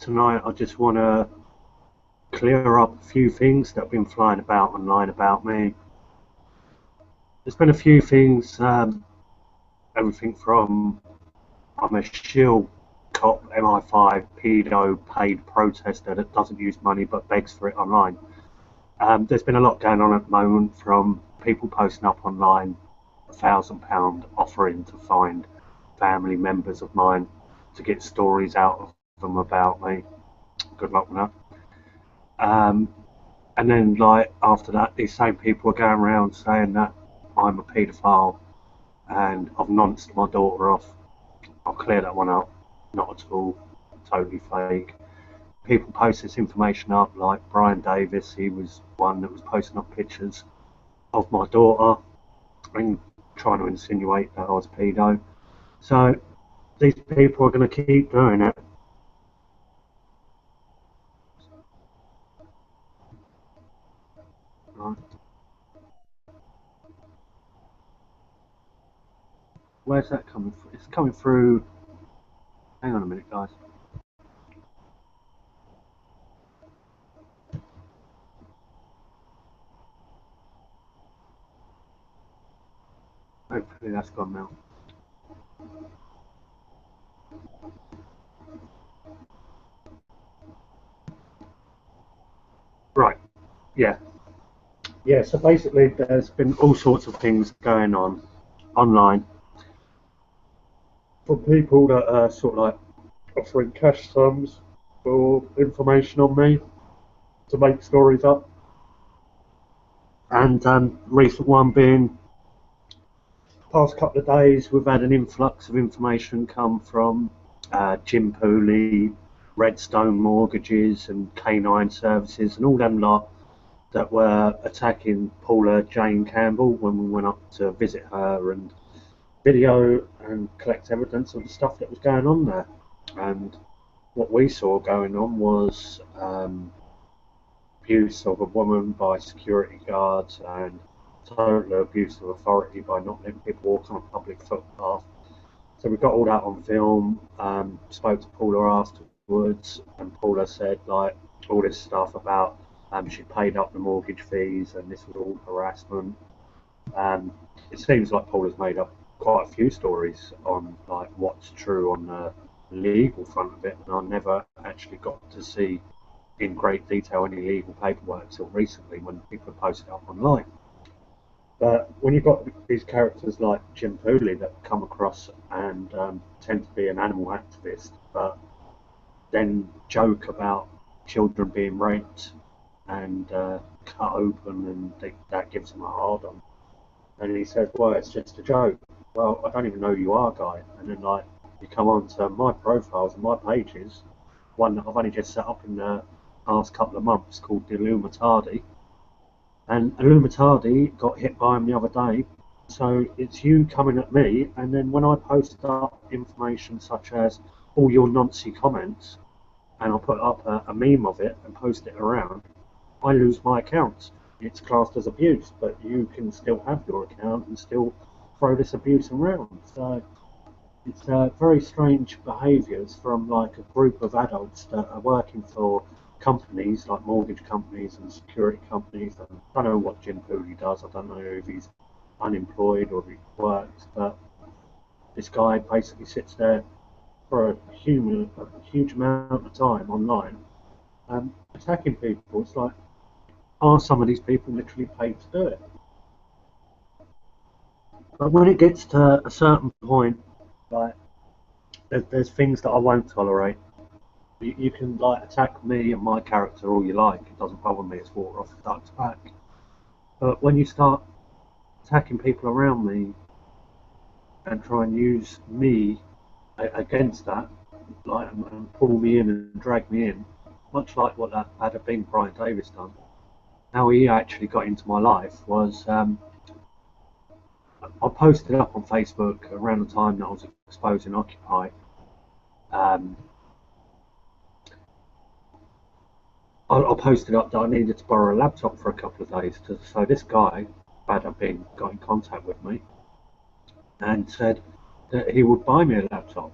tonight I just want to clear up a few things that have been flying about online about me. There's been a few things, everything from I'm a shill cop, MI5, pedo, paid protester that doesn't use money but begs for it online. There's been a lot going on at the moment, from people posting up online £1,000 offering to find family members of mine to get stories out of them about me. Good luck with that. And then, like, after that, these same people are going around saying that I'm a paedophile and I've nonced my daughter off. I'll clear that one up. Not at all. Totally fake. People post this information up, like Brian Davis. He was one that was posting up pictures of my daughter and trying to insinuate that I was pedo. So these people are going to keep doing it. Right. Where's that coming from? It's coming through. Hang on a minute, guys. Hopefully that's gone now. Right. Yeah. Yeah. So basically, there's been all sorts of things going on online for people that are sort of like offering cash sums for information on me to make stories up. And recent one being, past couple of days, we've had an influx of information come from Jim Pooley, Redstone Mortgages, and K9 Services, and all them lot that were attacking Paula Jane Campbell when we went up to visit her and video and collect evidence of the stuff that was going on there. And what we saw going on was abuse of a woman by security guards and total abuse of authority by not letting people walk on a public footpath. So we got all that on film. Spoke to Paula afterwards, and Paula said like all this stuff about she paid up the mortgage fees and this was all harassment. It seems like Paula's made up quite a few stories on like what's true on the legal front of it, and I never actually got to see in great detail any legal paperwork until recently when people post it up online. But when you've got these characters like Jim Pooley that come across and tend to be an animal activist, but then joke about children being raped and cut open, and that gives him a hard on. And he says, well, it's just a joke. Well, I don't even know who you are, guy. And then, like, you come on to my profiles and my pages, one that I've only just set up in the past couple of months called the Illuminati. And Illuminati got hit by him the other day. So it's you coming at me, and then when I post up information such as all your Nazi comments, and I'll put up a meme of it and post it around, I lose my accounts. It's classed as abuse, but you can still have your account and still throw this abuse around. So it's very strange behaviours from like a group of adults that are working for companies like mortgage companies and security companies. I don't know what Jim Pooley does. I don't know if he's unemployed or if he works, but this guy basically sits there for a huge amount of time online attacking people. It's like, are some of these people literally paid to do it? But when it gets to a certain point, like there's things that I won't tolerate. You can like attack me and my character all you like. It doesn't bother me. It's water off the duck's back. But when you start attacking people around me and try and use me against that, like and pull me in and drag me in, much like what that had been Brian Davis done. How he actually got into my life was I posted up on Facebook around the time that I was exposing Occupy. I posted up that I needed to borrow a laptop for a couple of days. So this guy, got in contact with me and said that he would buy me a laptop.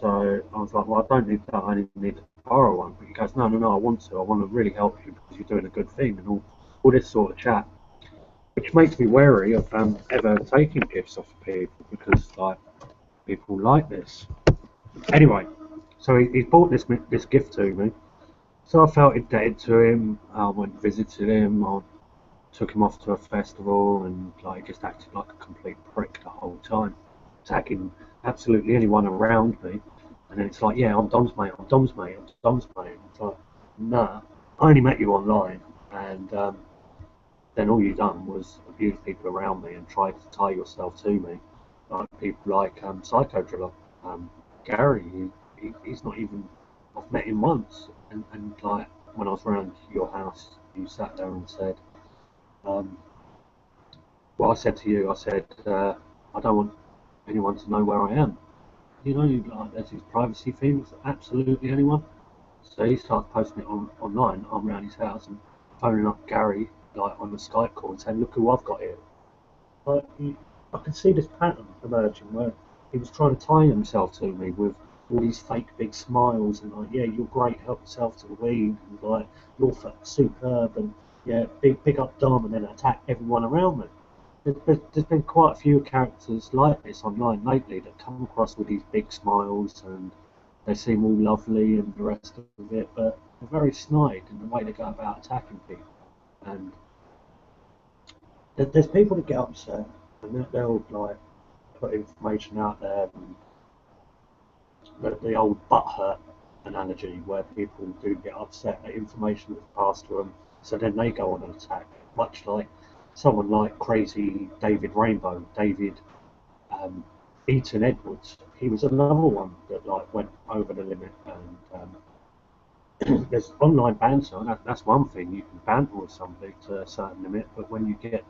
So I was like, well, I don't need that. I only need to borrow one. But he goes, no, no, no, I want to. I want to really help you because you're doing a good thing and all this sort of chat, which makes me wary of ever taking gifts off of people because like people like this. Anyway, so he's bought this gift to me. So I felt indebted to him. I went and visited him. I took him off to a festival and like just acted like a complete prick the whole time, attacking absolutely anyone around me. And then it's like, yeah, I'm Dom's mate, I'm Dom's mate, I'm Dom's mate. And it's like, nah, I only met you online, and then all you done was abuse people around me and try to tie yourself to me, like people like Psycho Driller, Gary. He's not even. I've met him once, and like when I was around your house, you sat there and said, um, "What I said to you, I said I don't want anyone to know where I am. You know, like there's these privacy things. Absolutely anyone." So he starts posting it online. I'm around his house and phoning up Gary like on the Skype call and saying, "Look who I've got here." Like, I could see this pattern emerging where he was trying to tie himself to me with all these fake big smiles and like, yeah, you're great, help yourself to the weed, and like, you're superb, and yeah, big up Dom, and then attack everyone around me. There's been quite a few characters like this online lately that come across with these big smiles and they seem all lovely and the rest of it, but they're very snide in the way they go about attacking people. And there's people that get upset and they'll like put information out there, and the old butthurt analogy where people do get upset at information that's passed to them, so then they go on an attack, much like someone like crazy David Rainbow, David um, Eaton Edwards. He was another one that like went over the limit, and there's online banter. That's one thing, you can banter with somebody to a certain limit, but when you get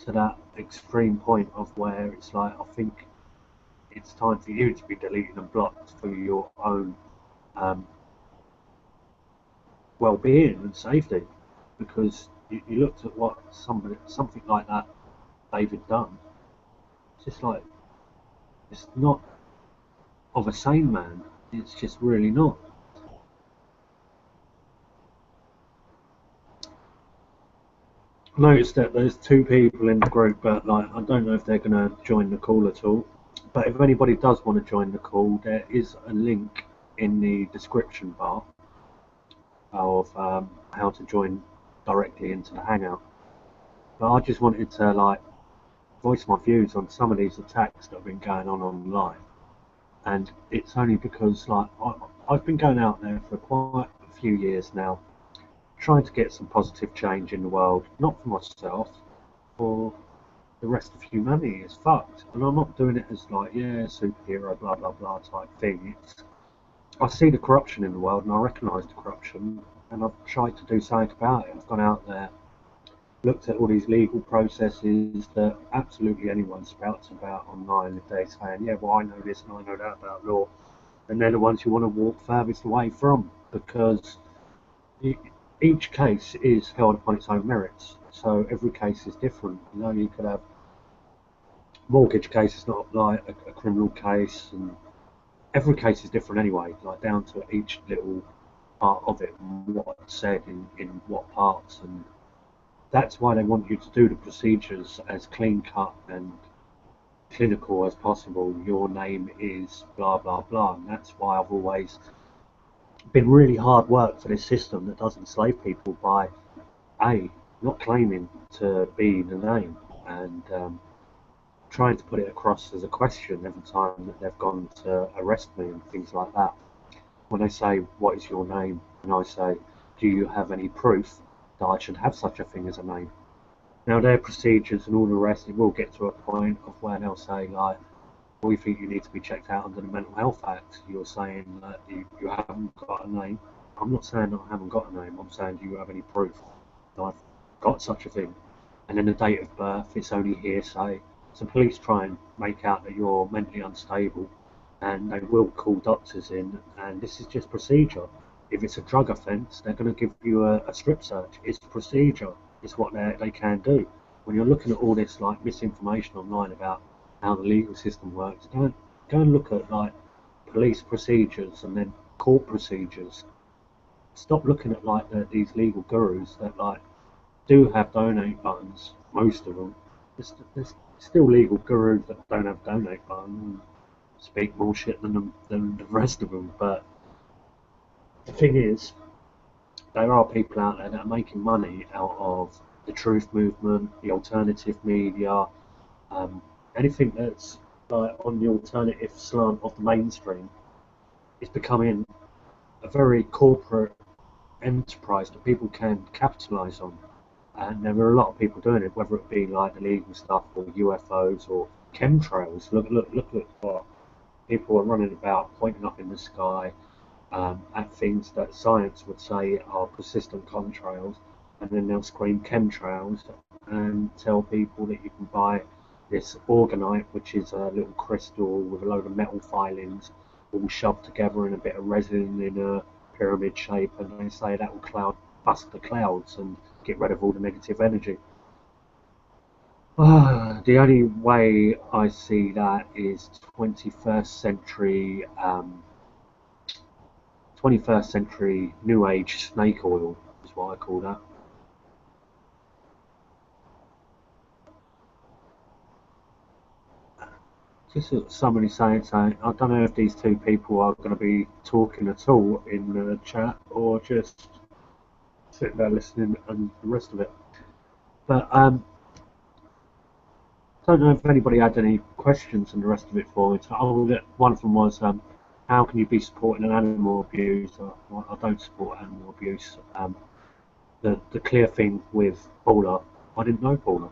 to that extreme point of where it's like, I think it's time for you to be deleted and blocked for your own um, well-being and safety, because you looked at what something like that David done. It's just like, it's not of a sane man. It's just really not. I noticed that there's two people in the group, but like I don't know if they're gonna join the call at all. But if anybody does want to join the call, there is a link in the description bar of how to join directly into the Hangout. But I just wanted to like voice my views on some of these attacks that have been going on online, and it's only because like I've been going out there for quite a few years now, trying to get some positive change in the world, not for myself, for the rest of humanity is fucked. And I'm not doing it as like, yeah, superhero, blah blah blah type thing. I see the corruption in the world and I recognise the corruption, and I've tried to do something about it. I've gone out there, looked at all these legal processes that absolutely anyone spouts about online if they're saying, yeah, well, I know this and I know that about law. And they're the ones you want to walk furthest away from, because each case is held upon its own merits. So every case is different. You know, you could have mortgage case is not like a criminal case, and every case is different anyway, like down to each little part of it and what's said in what parts. And that's why they want you to do the procedures as clean cut and clinical as possible. Your name is blah blah blah, and that's why I've always been really hard work for this system that doesn't enslave people by not claiming to be the name, and trying to put it across as a question every time that they've gone to arrest me and things like that. When they say, "What is your name?" and I say, "Do you have any proof that I should have such a thing as a name?" Now, their procedures and all the rest, it will get to a point of where they'll say, like, "We think you need to be checked out under the Mental Health Act." You're saying that you haven't got a name. I'm not saying that I haven't got a name. I'm saying, do you have any proof that I've got such a thing? And then the date of birth, it's only hearsay. So police try and make out that you're mentally unstable, and they will call doctors in, and this is just procedure. If it's a drug offence, they're going to give you a strip search. It's procedure. It's what they can do. When you're looking at all this like misinformation online about how the legal system works, go and look at like police procedures and then court procedures. Stop looking at like these legal gurus that like do have donate buttons. Most of them. There's still legal gurus that don't have donate buttons and speak more shit than the rest of them. But the thing is, there are people out there that are making money out of the truth movement, the alternative media, anything that's like on the alternative slant of the mainstream is becoming a very corporate enterprise that people can capitalise on. And there are a lot of people doing it, whether it be like the legal stuff or UFOs or chemtrails. Look at what people are running about, pointing up in the sky at things that science would say are persistent contrails, and then they'll scream chemtrails and tell people that you can buy this orgonite, which is a little crystal with a load of metal filings all shoved together in a bit of resin in a pyramid shape, and they say that will bust the clouds and get rid of all the negative energy. The only way I see that is 21st century New Age snake oil is what I call that. Just somebody saying, I don't know if these two people are going to be talking at all in the chat or just sitting there listening and the rest of it. But don't know if anybody had any questions and the rest of it for me. One of them was, how can you be supporting an animal abuse? I don't support animal abuse. The clear thing with Paula, I didn't know Paula.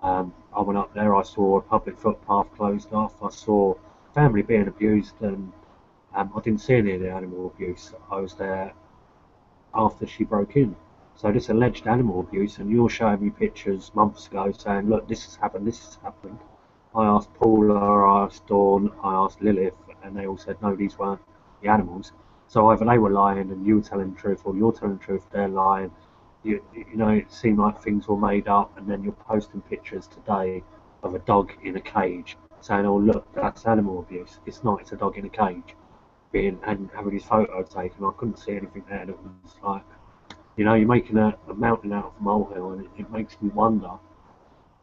I went up there, I saw a public footpath closed off, I saw family being abused, and I didn't see any of the animal abuse. I was there after she broke in. So this alleged animal abuse, and you're showing me pictures months ago saying, look, this has happened, this has happened. I asked Paula, I asked Dawn, I asked Lilith, and they all said, no, these weren't the animals. So either they were lying and you were telling the truth, or you're telling the truth, they're lying. You know, it seemed like things were made up, and then you're posting pictures today of a dog in a cage saying, oh, look, that's animal abuse. It's not, it's a dog in a cage and having his photo taken. I couldn't see anything there that was like, you know, you're making a mountain out of a molehill, and it makes me wonder,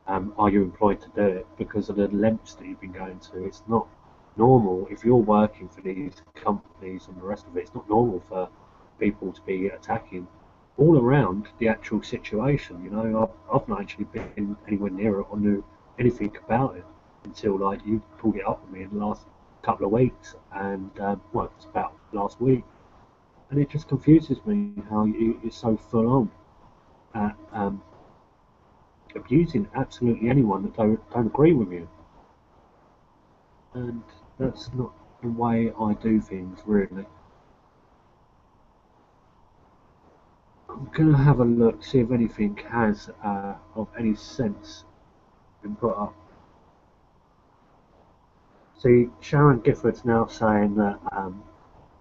are you employed to do it because of the lengths that you've been going to? It's not normal if you're working for these companies and the rest of it. It's not normal for people to be attacking all around the actual situation. You know, I've not actually been anywhere near it or knew anything about it until like you pulled it up with me in the last couple of weeks, and well, it's about last week. And it just confuses me how you're so full on at abusing absolutely anyone that don't agree with you. And that's not the way I do things, really. I'm going to have a look, see if anything has of any sense been put up. See, Sharon Gifford's now saying that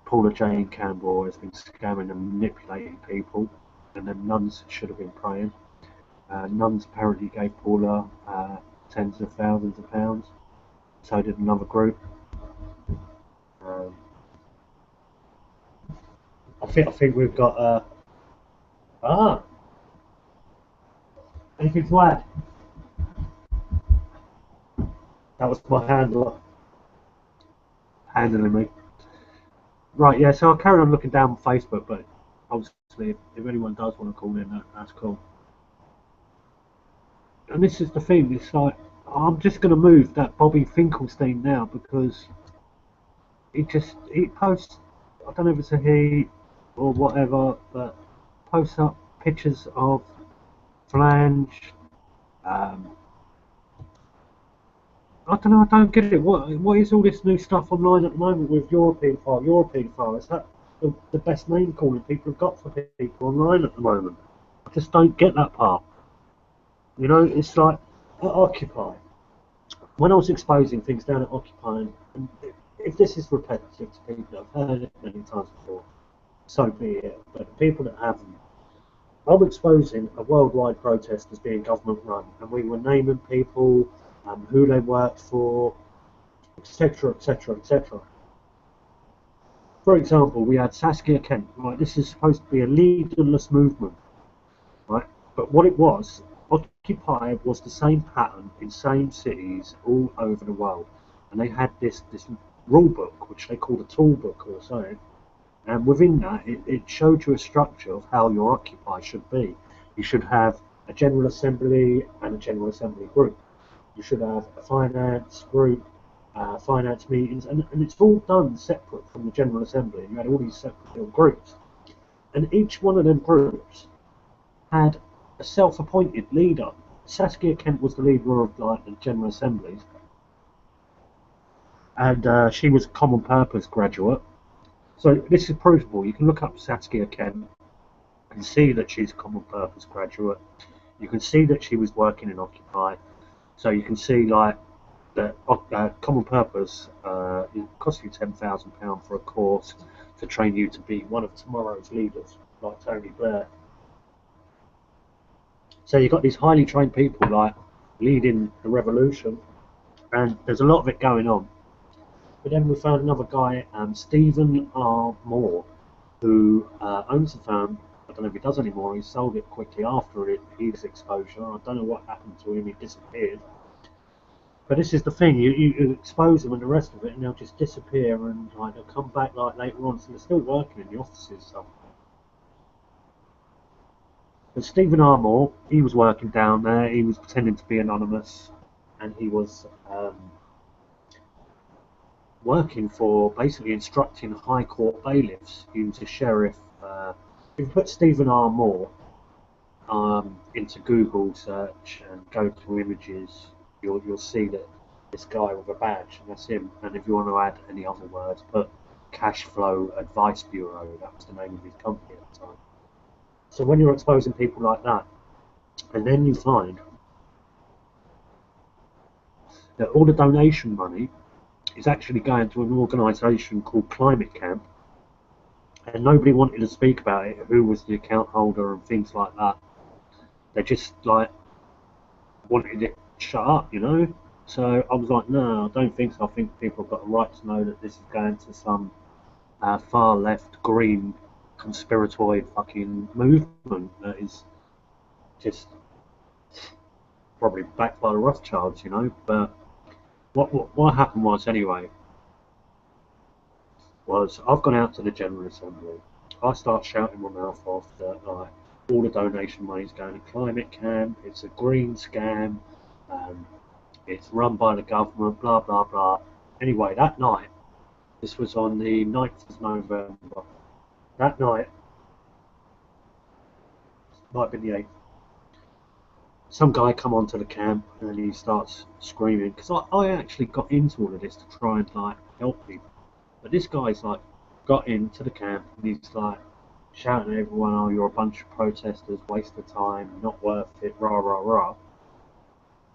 Paula Jane Campbell has been scamming and manipulating people, and then nuns should have been praying. Nuns apparently gave Paula tens of thousands of pounds. So did another group. I think we've got anything to add? That was my handler handling me. Right, yeah, so I'll carry on looking down on Facebook, but obviously if anyone does want to call in, that's cool. And this is the thing, it's like, I'm just going to move that Bobby Finkelstein now, because he posts, I don't know if it's a he or whatever, but posts up pictures of flange. I don't know, I don't get it. What is all this new stuff online at the moment with European file? Is that the best name calling people have got for people online at the moment? I just don't get that part. You know, it's like at Occupy. When I was exposing things down at Occupy, and if this is repetitive to people that have heard it many times before, so be it. But the people that haven't, I'm exposing a worldwide protest as being government run, and we were naming people, who they worked for, etc., etc., etc. For example, we had Saskia Kent, right? This is supposed to be a leaderless movement, right? But what it was, Occupy was the same pattern in same cities all over the world. And they had this rule book, which they called a tool book or something. And within that, it showed you a structure of how your Occupy should be. You should have a General Assembly and a General Assembly group. You should have a finance group, finance meetings, and it's all done separate from the General Assembly. You had all these separate little groups. And each one of them groups had a self-appointed leader. Saskia Kent was the leader of like the General Assemblies, and she was a Common Purpose graduate. So this is provable. You can look up Saskia Kent and see that she's a Common Purpose graduate. You can see that she was working in Occupy. So you can see like that Common Purpose it costs you £10,000 for a course to train you to be one of tomorrow's leaders, like Tony Blair. So you've got these highly trained people like leading the revolution, and there's a lot of it going on. But then we found another guy, Stephen R. Moore, who owns the firm. I don't know if he does anymore. He sold it quickly after his exposure. I don't know what happened to him. He disappeared. But this is the thing: you expose them and the rest of it, and they'll just disappear, and like they'll come back like later on. So they're still working in the offices. So. But Stephen R. Moore, he was working down there. He was pretending to be anonymous, and he was working for basically instructing high court bailiffs. He was a sheriff. If you put Stephen R. Moore into Google search and go to images, you'll see that this guy with a badge, and that's him. And if you want to add any other words, put Cash Flow Advice Bureau. That was the name of his company at the time. So when you're exposing people like that, and then you find that all the donation money is actually going to an organisation called Climate Camp, and nobody wanted to speak about it, who was the account holder and things like that. They just like wanted it shut up, you know? So I was like, no, I don't think so. I think people have got a right to know that this is going to some far left green conspiratoid fucking movement that is just probably backed by the Rothschilds, you know. But what happened was anyway was I've gone out to the General Assembly. I start shouting my mouth off that like all the donation money is going to Climate Camp. It's a green scam. It's run by the government. Blah blah blah. Anyway, that night, this was on the 9th of November. That night, might be the 8th, some guy come onto the camp and he starts screaming, because I actually got into all of this to try and like help people. But this guy's like got into the camp and he's like shouting at everyone, oh, you're a bunch of protesters, waste of time, not worth it, rah rah rah.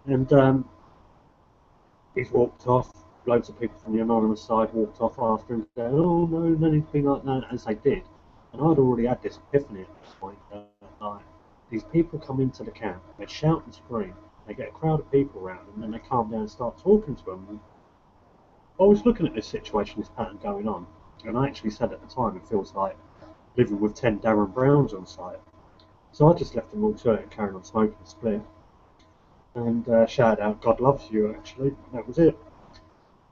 And he's walked off. Loads of people from the anonymous side walked off after him, saying, oh no, anything like that, as they did. And I'd already had this epiphany at this point. Like, these people come into the camp, they shout and scream, they get a crowd of people around them, and then they calm down and start talking to them. And I was looking at this situation, this pattern going on, and I actually said at the time, it feels like living with 10 Darren Browns on site. So I just left them all to it and carried on smoking a spliff, and shouted out, God loves you, actually, and that was it.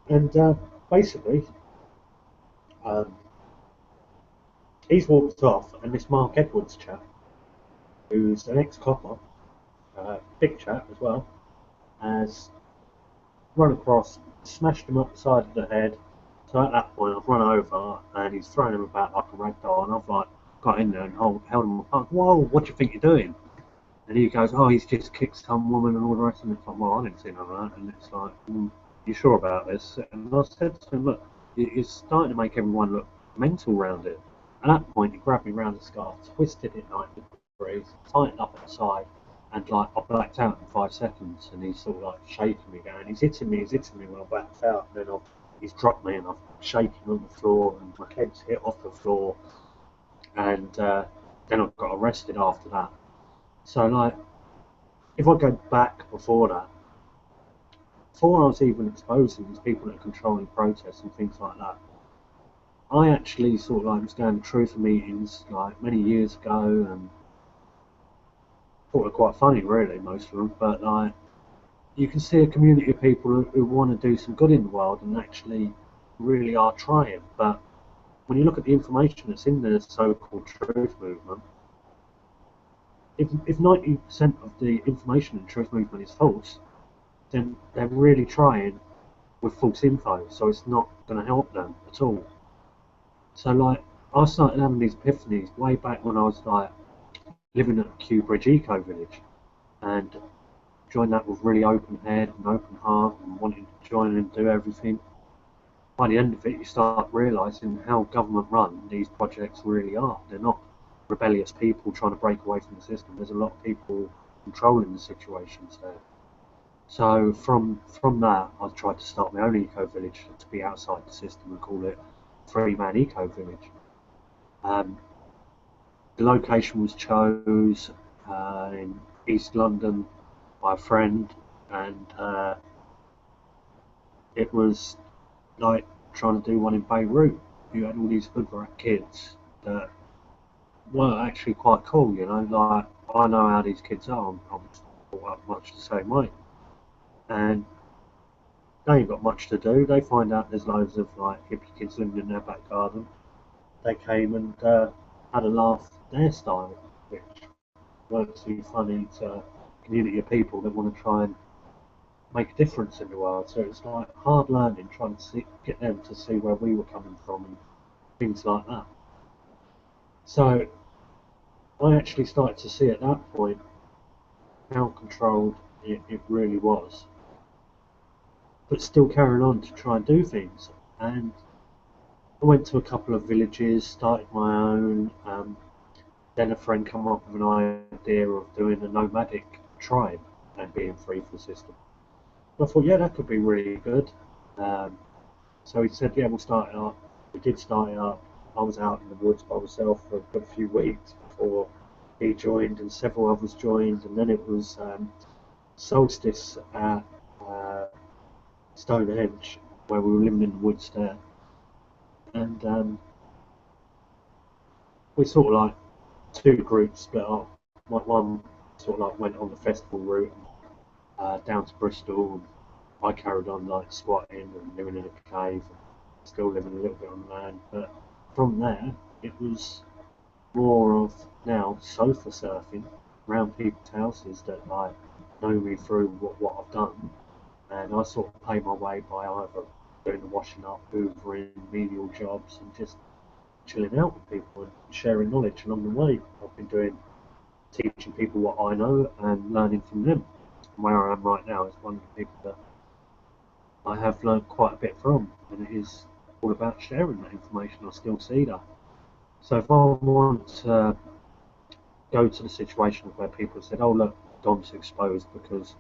And basically, he's walked off, and this Mark Edwards chap, who's an ex-copper, big chap as well, has run across, smashed him up the side of the head. So at that point, I've run over, and he's thrown him about like a rag doll, and I've like got in there and held him apart. Whoa, what do you think you're doing? And he goes, oh, he's just kicked some woman and all the rest of it. It's like, well, I didn't see none of that. And it's like, you sure about this? And I said to him, look, you're starting to make everyone look mental around it. At that point, he grabbed me round the scarf, twisted it 90 degrees, tightened up at the side, and like I blacked out in 5 seconds. And he's sort of like shaking me, going, he's hitting me when I blacked out. And then he's dropped me, and I'm shaking on the floor, and my head's hit off the floor. And then I got arrested after that. So like, if I go back before that, before I was even exposing these people that are controlling protests and things like that, I actually sort of like was going to truth meetings like many years ago and thought it quite funny, really, most of them. But like, you can see a community of people who want to do some good in the world and actually really are trying. But when you look at the information that's in the so-called truth movement, if 90% of the information in the truth movement is false, then they're really trying with false info, so it's not going to help them at all. So like, I started having these epiphanies way back when I was like living at Kew Bridge Eco Village, and joined that with really open head and open heart and wanting to join and do everything. By the end of it, you start realising how government run these projects really are. They're not rebellious people trying to break away from the system. There's a lot of people controlling the situations there. So from that, I tried to start my own eco village to be outside the system and call it Free Man Eco Village. Um, the location was chose in East London by a friend, and it was like trying to do one in Beirut. You had all these hoodrat kids that were actually quite cool, you know. Like, I know how these kids are. I'm brought up much the same way, and they ain't got much to do. They find out there's loads of like hippie kids living in their back garden. They came and had a laugh their style, which weren't too funny to a community of people that want to try and make a difference in the world. So it's like hard learning, trying to get them to see where we were coming from and things like that. So I actually started to see at that point how controlled it really was, but still carrying on to try and do things. And I went to a couple of villages, started my own. Then a friend came up with an idea of doing a nomadic tribe and being free from the system. I thought, yeah, that could be really good. Um, so he said, yeah, we'll start it up. We did start it up. I was out in the woods by myself for a good few weeks before he joined, and several others joined. And then it was solstice at Stonehenge, where we were living in the woods there. And we sort of like two groups split up. One sort of like went on the festival route down to Bristol, and I carried on like squatting and living in a cave, and still living a little bit on land. But from there, it was more of now sofa surfing around people's houses that like know me through what I've done, and I sort of pay my way by either doing the washing up, hoovering, menial jobs, and just chilling out with people and sharing knowledge along the way. I've been doing teaching people what I know and learning from them. And where I am right now is one of the people that I have learned quite a bit from, and it is all about sharing that information. I still see that. So if I want to go to the situation where people said, oh look, Dom's exposed because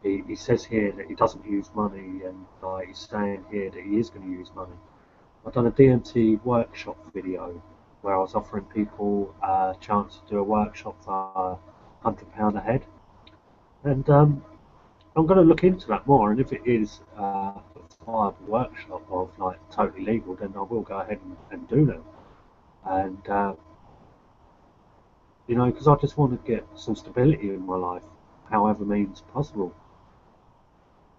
he says here that he doesn't use money, and he's saying here that he is going to use money. I've done a DMT workshop video where I was offering people a chance to do a workshop for £100 a head, and I'm going to look into that more. And if it is a viable workshop of like totally legal, then I will go ahead and do them. And you know, because I just want to get some stability in my life, however means possible,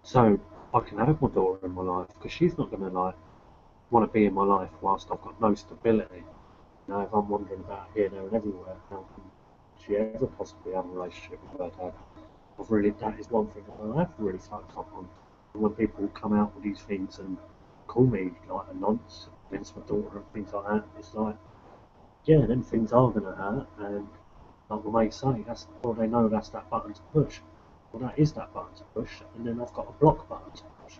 so I can have my daughter in my life, because she's not going to like want to be in my life whilst I've got no stability. You know, if I'm wandering about here, there, and everywhere, how can she ever possibly have a relationship with her dad? That is one thing that I have really fucked up on. And when people come out with these things and call me like a nonce against my daughter and things like that, it's like, yeah, them things are going to hurt, and like my mates say, well, they know that's that button to push. Well, that is that button to push, and then I've got a block button to push.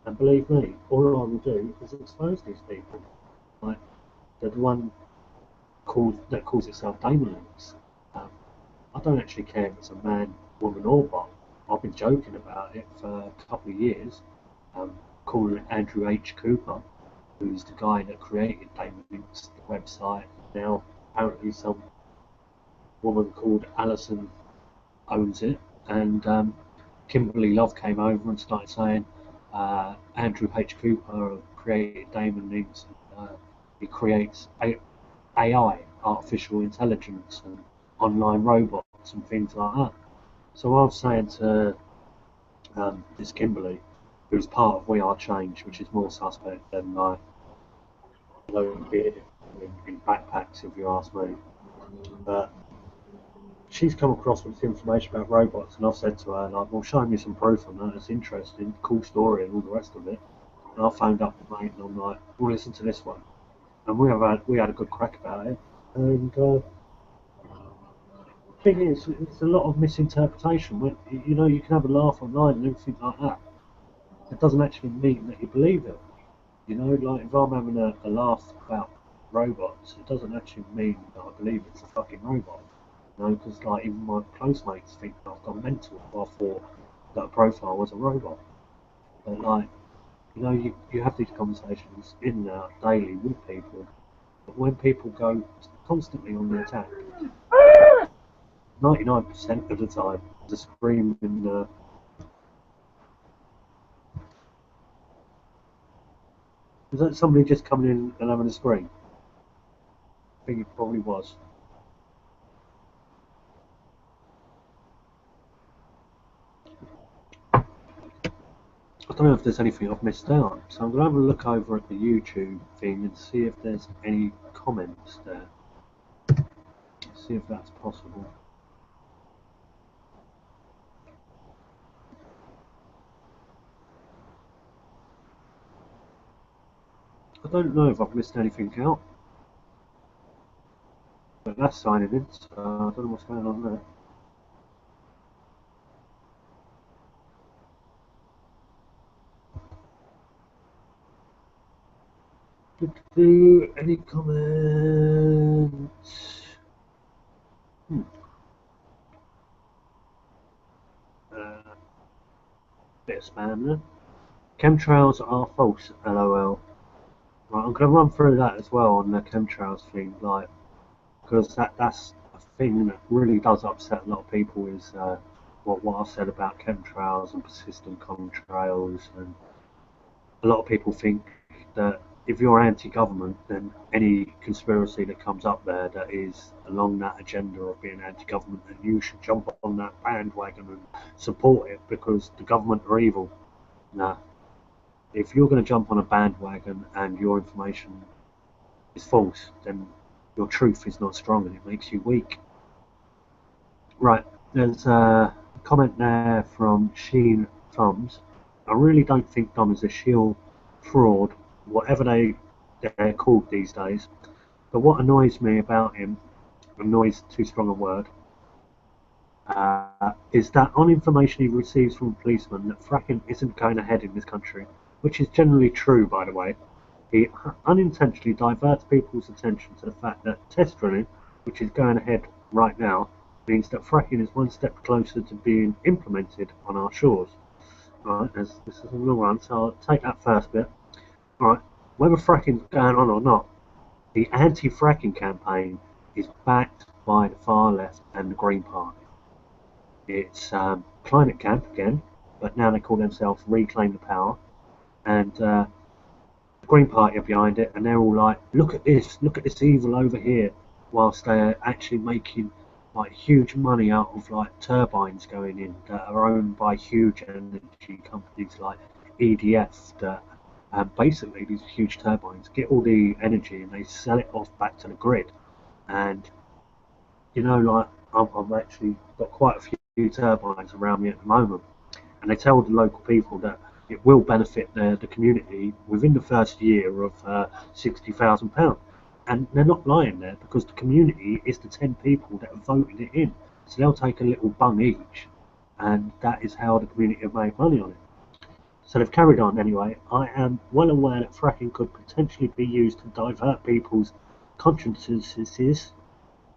And believe me, all I will do is expose these people. Like the one that calls itself Damon Links. I don't actually care if it's a man, woman, or bot. I've been joking about it for a couple of years, calling it Andrew H. Cooper, who's the guy that created Damon Links, the website. Now, apparently, some woman called Alison owns it, and Kimberly Love came over and started saying Andrew H. Cooper created Damon Links. He creates AI, artificial intelligence, and online robots and things like that. So I was saying to this Kimberly, who's part of We Are Change, which is more suspect than like low beer in backpacks, if you ask me. But she's come across with this information about robots, and I've said to her, like, well, show me some proof on that. It's interesting, cool story, and all the rest of it. And I phoned up with mate, and I'm like, well, listen to this one. And we had a good crack about it. And the thing is, it's a lot of misinterpretation. You know, you can have a laugh online and everything like that. It doesn't actually mean that you believe it. You know, like if I'm having a laugh about robots, it doesn't actually mean that I believe it's a fucking robot. You know, because like even my close mates think that I've gone mental if I thought that a profile was a robot. But like, you know, you have these conversations in and out daily with people. But when people go constantly on the attack, 99% of the time, the screaming. Was that somebody just coming in and having a scream? I think it probably was. I don't know if there's anything I've missed out, so I'm going to have a look over at the YouTube thing and see if there's any comments there. See if that's possible. I don't know if I've missed anything out, but that's signing in, so I don't know what's going on there. Any comments? Bit of spam there. Chemtrails are false, lol. Right, I'm going to run through that as well on the chemtrails thing, like, because that's a thing that really does upset a lot of people is what I've said about chemtrails and persistent contrails, and a lot of people think that if you're anti-government, then any conspiracy that comes up there that is along that agenda of being anti-government, then you should jump on that bandwagon and support it because the government are evil. Nah, if you're going to jump on a bandwagon and your information is false, then your truth is not strong and it makes you weak. Right, there's a comment there from Sheen Thumbs. I really don't think Dom is a shill, fraud, whatever they're called these days. But what annoys me about him, annoys too strong a word, is that on information he receives from policemen that fracking isn't going ahead in this country, which is generally true, by the way. He unintentionally diverts people's attention to the fact that test drilling, which is going ahead right now, means that fracking is one step closer to being implemented on our shores. Right, this is a long one, so I'll take that first bit. Right, whether fracking is going on or not, the anti-fracking campaign is backed by the far left and the Green Party. It's climate camp again, but now they call themselves Reclaim the Power, and the Green Party are behind it, and they're all like, look at this evil over here, whilst they're actually making like huge money out of like turbines going in that are owned by huge energy companies like EDF that basically these huge turbines get all the energy and they sell it off back to the grid. And you know, like I've actually got quite a few turbines around me at the moment, and they tell the local people that it will benefit the community within the first year of £60,000. And they're not lying there, because the community is the 10 people that have voted it in. So they'll take a little bung each, and that is how the community have made money on it. So they've carried on anyway. I am well aware that fracking could potentially be used to divert people's consciences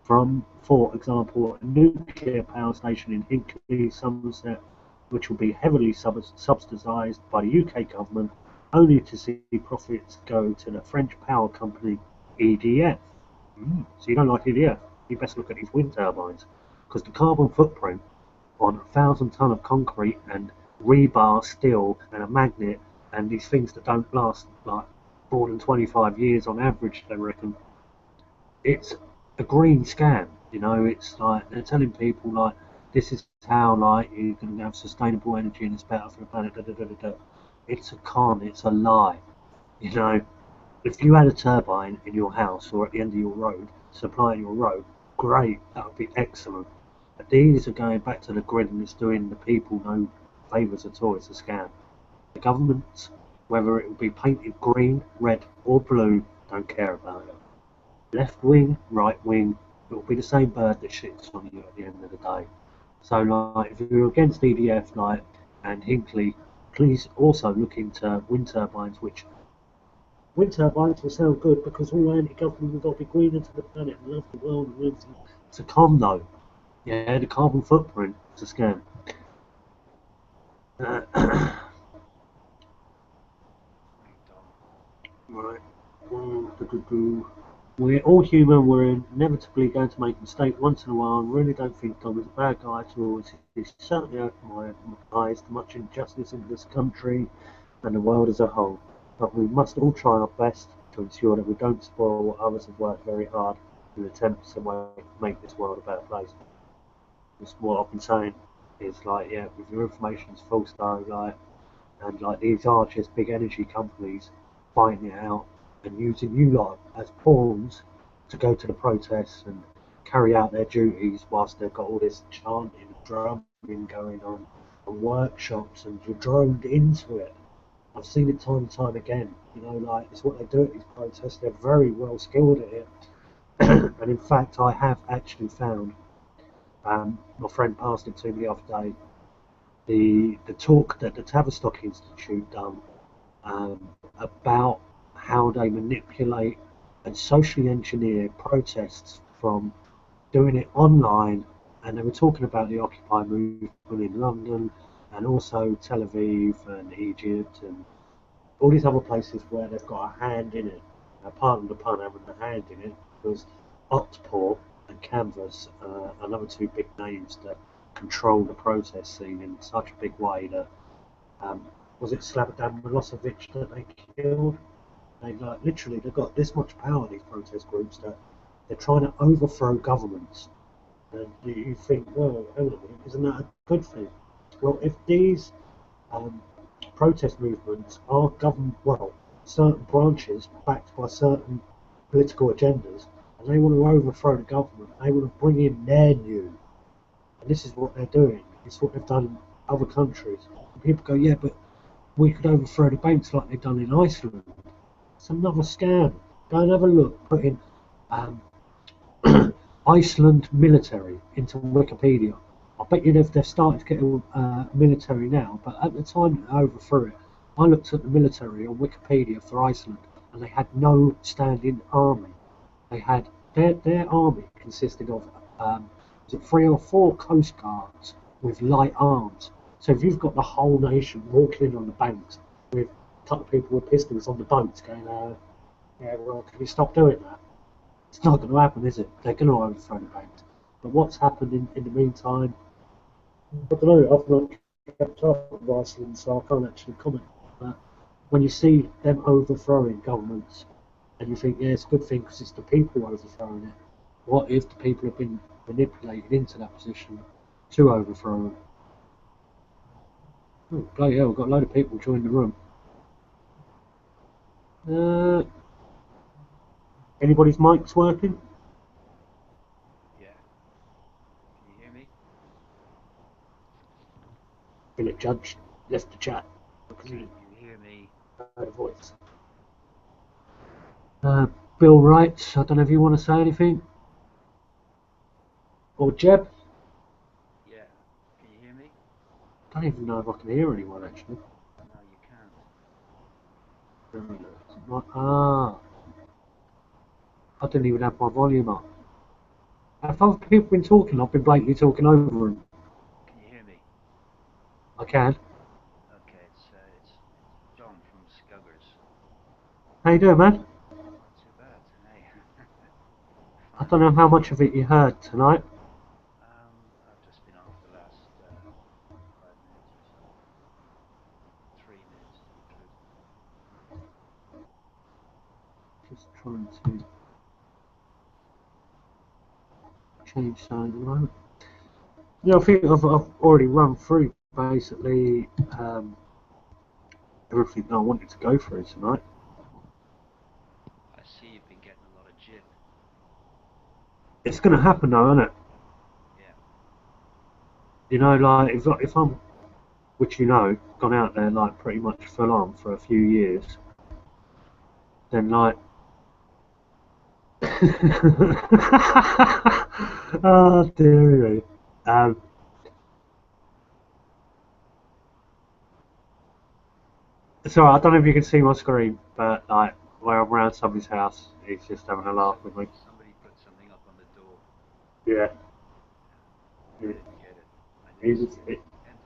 from, for example, a nuclear power station in Hinkley, Somerset, which will be heavily subsidised by the UK government, only to see profits go to the French power company EDF. So you don't like EDF? You best look at these wind turbines, because the carbon footprint on 1,000 tonne of concrete and rebar steel and a magnet and these things that don't last like more than 25 years on average, they reckon. It's a green scam. You know, it's like they're telling people like this is how like you can have sustainable energy and it's better for the planet. Da, da, da, da, da. It's a con. It's a lie. You know, if you had a turbine in your house or at the end of your road, supplying your road, great. That would be excellent. But these are going back to the grid and it's doing the people no favours at all. It's a scam. The governments, whether it will be painted green, red, or blue, don't care about it. Left wing, right wing, it will be the same bird that shits on you at the end of the day. So, like, if you're against EDF, like, and Hinkley, please also look into wind turbines, which wind turbines will sound good because all anti-government have got to be green into the planet and love the world and everything. It's a con, though. Yeah, the carbon footprint is a scam. Right. We're all human, we're inevitably going to make a mistake once in a while, and really don't think Tom is a bad guy at all. He's certainly opened my eyes to much injustice in this country and the world as a whole. But we must all try our best to ensure that we don't spoil what others have worked very hard in attempts to make this world a better place. That's what I've been saying. Is like, yeah, if your information is false though, like, and like these are just big energy companies fighting it out and using you lot as pawns to go to the protests and carry out their duties whilst they've got all this chanting and drumming going on and workshops and you're droned into it. I've seen it time and time again. You know, like it's what they do at these protests. They're very well skilled at it. And in fact, I have actually found, my friend passed it to me the other day, the talk that the Tavistock Institute done about how they manipulate and socially engineer protests from doing it online, and they were talking about the Occupy movement in London and also Tel Aviv and Egypt and all these other places where they've got a hand in it. Now, pardon the pun, having a hand in it, because Otpor and Canvas are another two big names that control the protest scene in such a big way that was it Slobodan Milosevic that they killed? They like literally they've got this much power, these protest groups, that they're trying to overthrow governments. And you think, well, hang on a minute, isn't that a good thing? Well, if these um, protest movements are governed, well, certain branches backed by certain political agendas, and they want to overthrow the government, they want to bring in their new. And this is what they're doing. It's what they've done in other countries. And people go, yeah, but we could overthrow the banks like they've done in Iceland. It's another scam. Go and have a look. Put in um, Iceland military into Wikipedia. I bet you they've started to get military now, but at the time they overthrew it, I looked at the military on Wikipedia for Iceland, and they had no standing army. They had their army consisted of was it 3 or 4 coast guards with light arms. So if you've got the whole nation walking in on the banks with a couple of people with pistols on the boats going, yeah, well, can you stop doing that? It's not going to happen, is it? They're going to overthrow the banks. But what's happened in the meantime? I don't know. I've not kept up with Iceland, so I can't actually comment. But when you see them overthrowing governments, and you think, yeah, it's a good thing because it's the people overthrowing it. What if the people have been manipulated into that position to overthrow them? Oh, bloody hell, we've got a load of people joining the room. Uh, anybody's mic's working? Yeah. Can you hear me? Philip Judge left the chat because Can he you hear me? heard a voice. Bill writes, I don't know if you want to say anything. Or Jeb? Yeah. Can you hear me? I don't even know if I can hear anyone actually. No, you can't. Ah, I didn't even have my volume up. If other people been talking, I've been blatantly talking over them. Can you hear me? I can. Okay, it's John from Scuggers. How you doing, man? Not too bad. Hey. I don't Finally know how got much of it you heard tonight. I've just been off the last 5 minutes or so. 3 minutes to be truthful. change something at the moment. Yeah, I think I've already run through basically everything that I wanted to go through tonight. I see you've been getting a lot of jib. It's going to happen though, isn't it? Yeah. You know, like if I'm, which you know, gone out there like pretty much full on for a few years, then like, oh dear me. Sorry, I don't know if you can see my screen, but like where I'm around somebody's house, he's just having a laugh with me. Somebody put something up on the door. Yeah, I he, didn't get it. I he didn't was see it. he,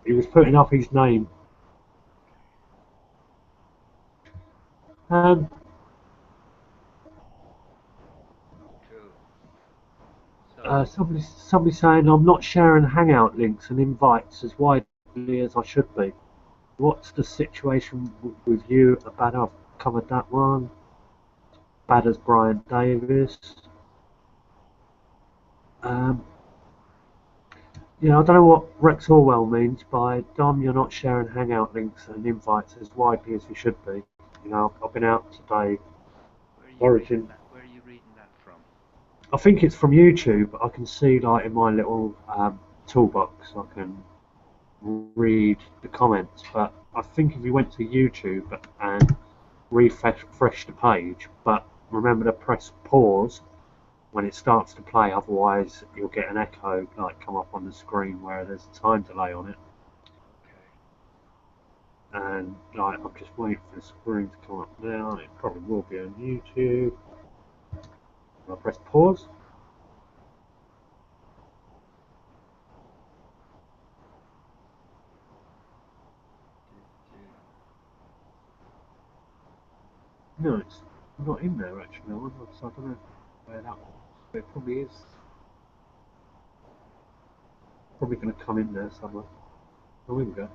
he Empty. was putting up his name. Um, Cool. So, somebody saying I'm not sharing Hangout links and invites as widely as I should be. What's the situation with you about? I've covered that one. Bad as Brian Davis. Um, yeah, I don't know what Rex Orwell means by Dom. You're not sharing Hangout links and invites as widely as you should be. You know, I've been out today. where are you reading Origin. that? Where are you reading that from? I think it's from YouTube. I can see like in my little toolbox, I can read the comments. But I think if you went to YouTube and refresh the page, but remember to press pause when it starts to play, otherwise you'll get an echo like come up on the screen where there's a time delay on it. Okay. And like I'm just waiting for the screen to come up now. It probably will be on YouTube. I'll press pause. No, it's not in there actually. So I don't know where that was. But it probably is. Probably going to come in there somewhere. Oh, here we go.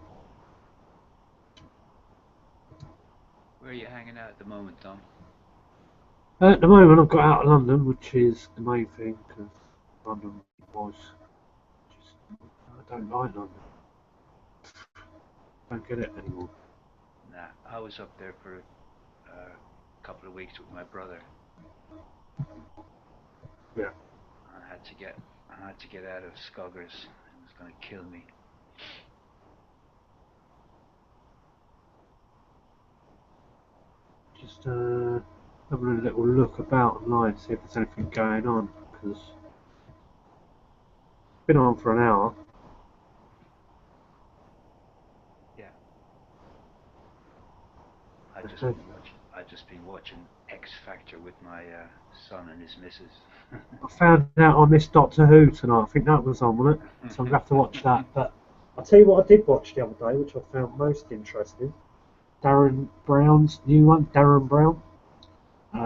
Where are you hanging out at the moment, Tom? At the moment, I've got out of London, which is the main thing because London was just. I don't like London. Don't get it anymore. Nah, I was up there for a couple of weeks with my brother. Yeah. I had to get out of Skoggers. It was going to kill me. Just having a little look about online, see if there's anything going on because it's been on for an hour. Yeah. I just been watching X Factor with my son and his missus. I found out I missed Doctor Who tonight. I think that was on, wasn't it? So I'm gonna have to watch that. But I'll tell you what I did watch the other day, which I found most interesting. Darren Brown's new one, Darren Brown,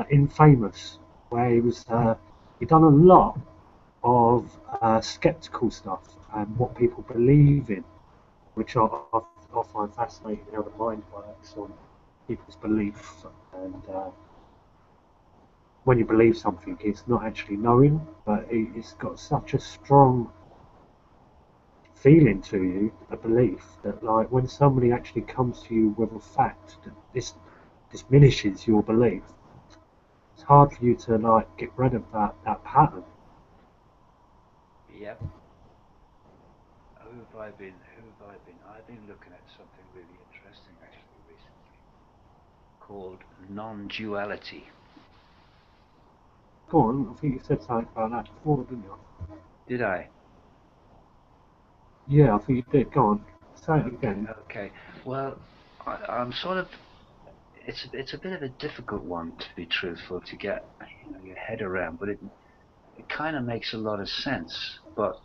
Infamous, where he done a lot of skeptical stuff and what people believe in, which I find fascinating how the mind works on people's beliefs and when you believe something, it's not actually knowing, but it's got such a strong feeling to you, a belief that like when somebody actually comes to you with a fact that this diminishes your belief, it's hard for you to like get rid of that pattern. Yep. Who have I been? I've been looking at something really interesting actually recently called non-duality. Go on, I think you said something about that before, didn't you? Did I? Yeah, I think you did. Go on, say it Okay, again. okay. Well, I'm sort of. It's a bit of a difficult one to be truthful to get your head around, but it kind of makes a lot of sense. But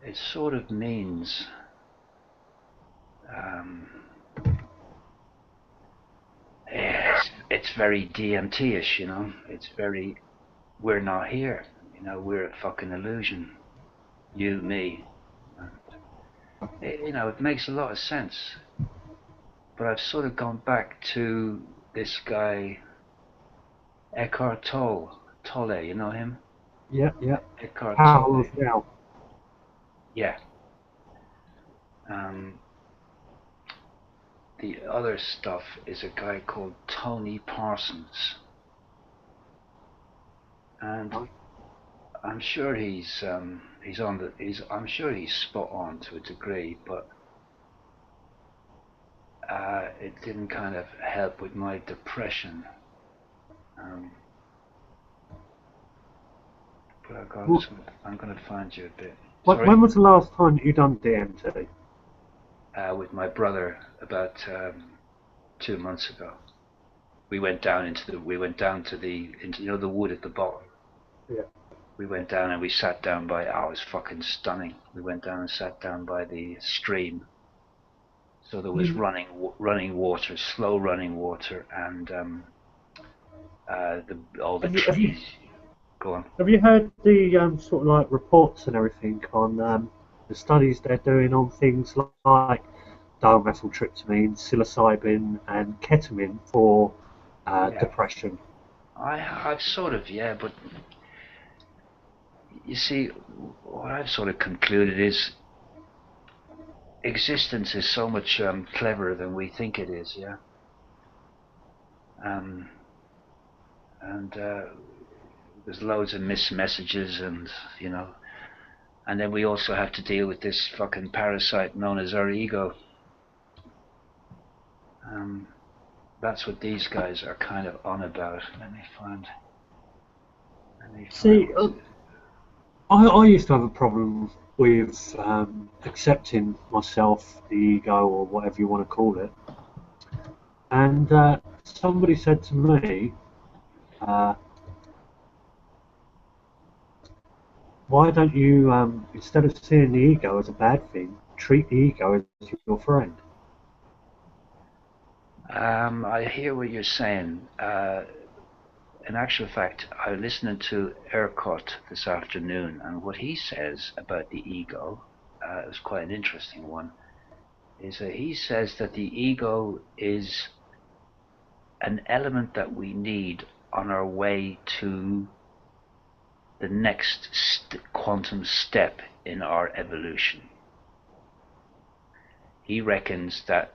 it sort of means um, it's very DMT-ish, you know. It's very we're not here, you know. We're a fucking illusion. You, me. It makes a lot of sense. But I've sort of gone back to this guy Eckhart Tolle. You know him? Yeah, yeah. Eckhart Power Tolle. of now. Yeah. The other stuff is a guy called Tony Parsons, and Right. I'm sure I'm sure he's spot on to a degree, but it didn't kind of help with my depression. Um, but I'm gonna find you a bit. Sorry. When was the last time that you done DMT? With my brother about 2 months ago. We went down to the into the wood at the bottom. Yeah. We went down and we sat down by. Oh, it was fucking stunning. We went down and sat down by the stream. So there was You, running water, slow running water, and all the have you trees. Go on. have you heard the sort of like reports and everything on the studies they're doing on things like dimethyltryptamine, psilocybin, and ketamine for Yeah, depression? I've sort of but you see, what I've sort of concluded is existence is so much cleverer than we think it is. Yeah. Um, and there's loads of missed messages, and and then we also have to deal with this fucking parasite known as our ego. That's what these guys are kind of on about. Let me find See, what's. I used to have a problem with accepting myself, the ego, or whatever you want to call it. And somebody said to me, uh, why don't you, instead of seeing the ego as a bad thing, treat the ego as your friend? I hear what you're saying. In actual fact, I was listening to Ercot this afternoon, and what he says about the ego is quite an interesting one. Is that he says that the ego is an element that we need on our way to the next quantum step in our evolution. He reckons that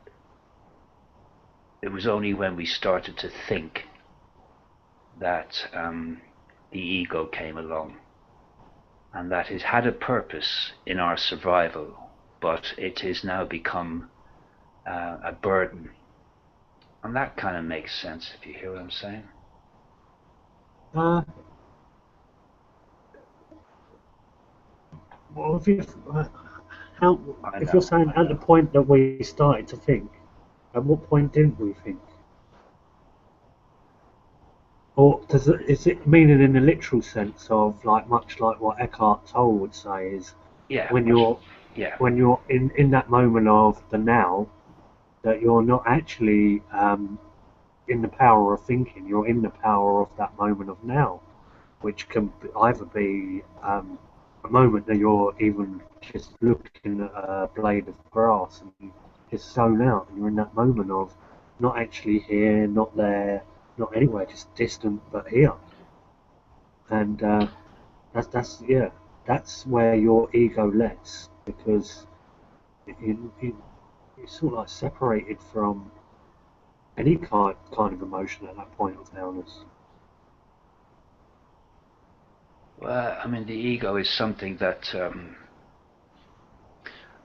it was only when we started to think that the ego came along, and that it had a purpose in our survival, but it has now become a burden. And that kind of makes sense, if you hear what I'm saying. Uh, well, how, I if you're know, saying I at the know. point that we started to think, at what point didn't we think? Or is it meaning in the literal sense of like much like what Eckhart Tolle would say is Yeah, when much. you're Yeah, in that moment of the now that you're not actually in the power of thinking, you're in the power of that moment of now, which can either be a moment that you're even just looking at a blade of grass and you just zone out, and you're in that moment of not actually here, not there, not anywhere, just distant but here. And that's yeah, that's where your ego lets, because you're sort of like separated from any kind of emotion at that point of illness. well, I mean, the ego is something that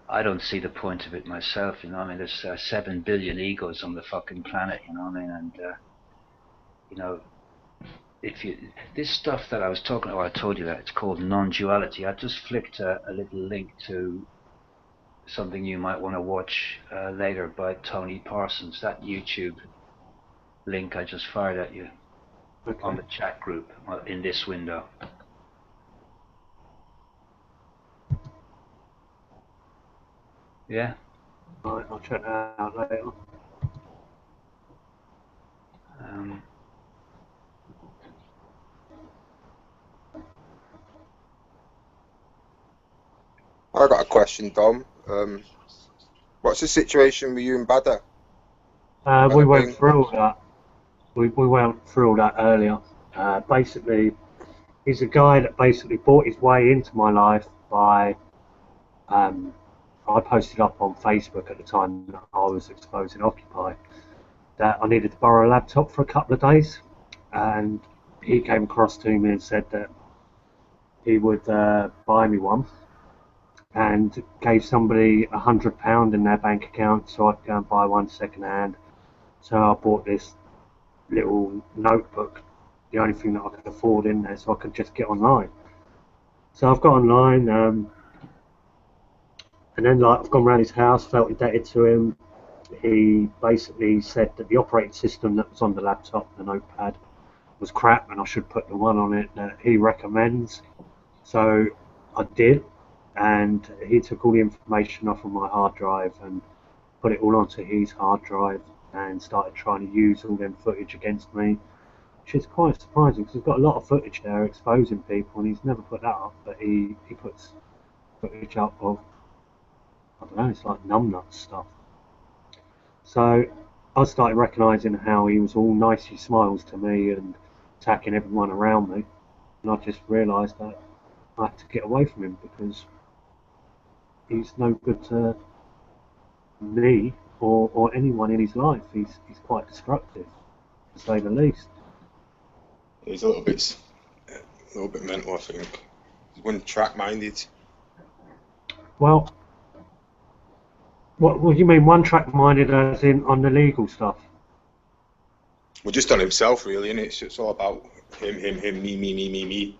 I don't see the point of it myself. I mean, there's 7 billion egos on the fucking planet. I mean, and you know, if you this stuff that I was talking about, I told you that it's called non-duality. I just flicked a little link to something you might want to watch later by Tony Parsons. That YouTube link I just fired at you on Okay, the chat group in this window. Yeah. right, I'll check that out later. Um, I got a question, Dom. What's the situation with you and Badder? We Badder went Bing? through all that. We went through all that earlier. Basically, He's a guy that basically bought his way into my life by. I posted up on Facebook at the time that I was exposing Occupy that I needed to borrow a laptop for a couple of days, and he came across to me and said that he would buy me one, and gave somebody £100 in their bank account so I could go and buy one second hand. So I bought this little notebook, the only thing that I could afford in there, so I could just get online. So I've got online, and then like I've gone around his house, felt indebted to him. He basically said that the operating system that was on the laptop, the notepad, was crap, and I should put the one on it that he recommends. So I did, and he took all the information off of my hard drive and put it all onto his hard drive and started trying to use all them footage against me, which is quite surprising because he's got a lot of footage there exposing people and he's never put that up, but he puts footage up of, I don't know, it's like numbnut stuff. So I started recognising how he was all nicey smiles to me and attacking everyone around me, and I just realised that I had to get away from him because he's no good to me or anyone in his life. He's quite destructive, to say the least. He's a little bit mental, I think. He's one track minded. Well, what do you mean one track minded as in on the legal stuff? Well, just on himself, really, and it's all about him, me.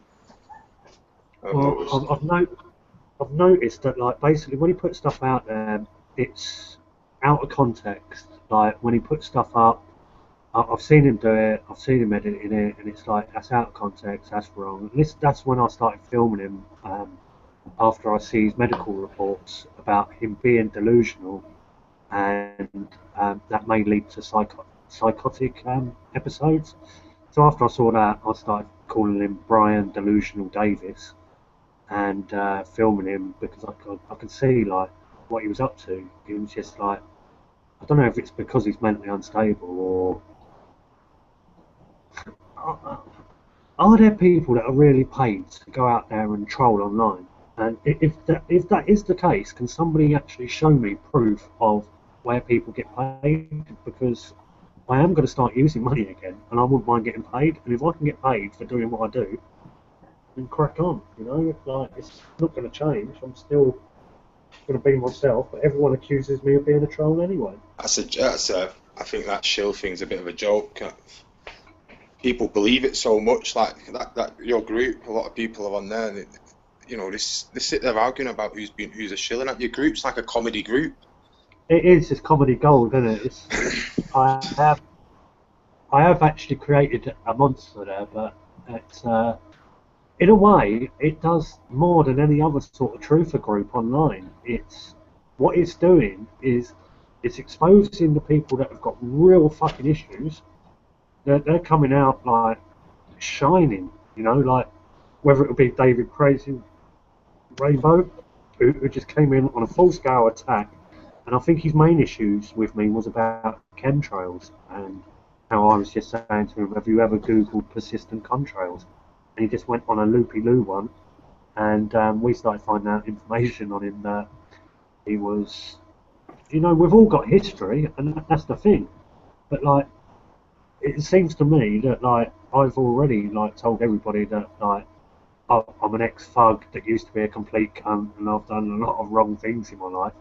Well, I've noticed that, like, basically when he puts stuff out there, it's out of context. Like when he puts stuff up, I've seen him do it, I've seen him editing it, and it's like that's out of context, that's wrong. And that's when I started filming him. After I see his medical reports about him being delusional, and that may lead to psychotic episodes. So after I saw that, I started calling him Brian Delusional Davis and filming him because I could see like what he was up to. He was just like, I don't know if it's because he's mentally unstable or are there people that are really paid to go out there and troll online? And if that is the case, can somebody actually show me proof of where people get paid? Because I am going to start using money again, and I wouldn't mind getting paid. And if I can get paid for doing what I do, then crack on. You know, like it's not going to change. I'm still going to be myself, but everyone accuses me of being a troll anyway. I think that shill thing's a bit of a joke. People believe it so much, like that your group. A lot of people are on there, and they sit there arguing about who's a shill, and your group's like a comedy group. It is. It's comedy gold, isn't it? I have actually created a monster there, but it's in a way it does more than any other sort of truther group online. What it's doing is it's exposing the people that have got real fucking issues. They're coming out like shining, like whether it would be David Crazy Rainbow, who just came in on a full-scale attack, and I think his main issues with me was about chemtrails and how I was just saying to him, have you ever Googled persistent contrails? And he just went on a loopy-loo one, and we started finding out information on him that he was, we've all got history, and that's the thing, but like, it seems to me that like I've already like told everybody that like I'm an ex-thug that used to be a complete cunt and I've done a lot of wrong things in my life,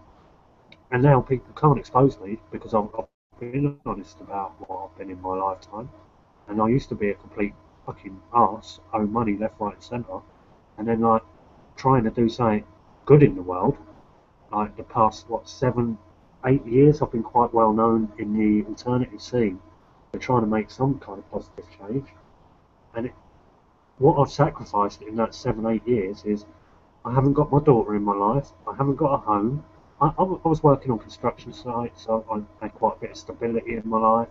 and now people can't expose me because I've been honest about what I've been in my lifetime, and I used to be a complete fucking arse, owe money left, right and centre, and then like trying to do something good in the world. Like the past 7-8 years I've been quite well known in the alternative scene. We're trying to make some kind of positive change, and what I've sacrificed in that 7-8 years is I haven't got my daughter in my life, I haven't got a home, I was working on construction sites, so I had quite a bit of stability in my life,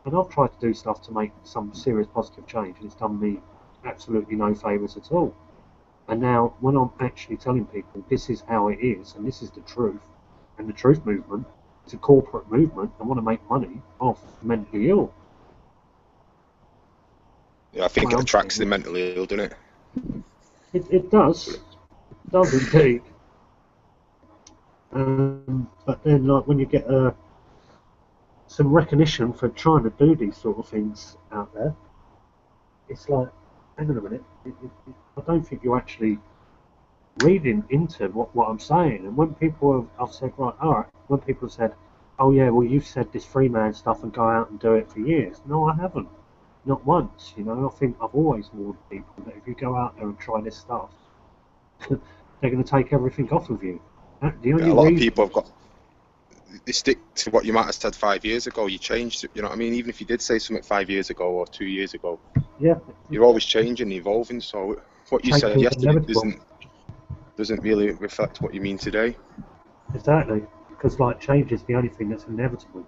and I've tried to do stuff to make some serious positive change, and it's done me absolutely no favours at all. And now when I'm actually telling people this is how it is and this is the truth, and the truth movement, it's a corporate movement. They want to make money off mentally ill. Yeah, I think it attracts the mentally ill, doesn't it? It does indeed. But then, like when you get some recognition for trying to do these sort of things out there, it's like, hang on a minute, I don't think you're actually reading into what I'm saying. And when people I've said, right, all right, when people have said, oh yeah, well you've said this free man stuff and go out and do it for years. No, I haven't. Not once. You know, I think I've always warned people that if you go out there and try this stuff, they're going to take everything off of you. The only Yeah, a lot of reason, people have got, they stick to what you might have said 5 years ago. You changed, you know what I mean? Even if you did say something 5 years ago or 2 years ago, yeah, you're always changing, evolving. So what you change said is yesterday inevitable. doesn't really reflect what you mean today. Exactly, because like change is the only thing that's inevitable.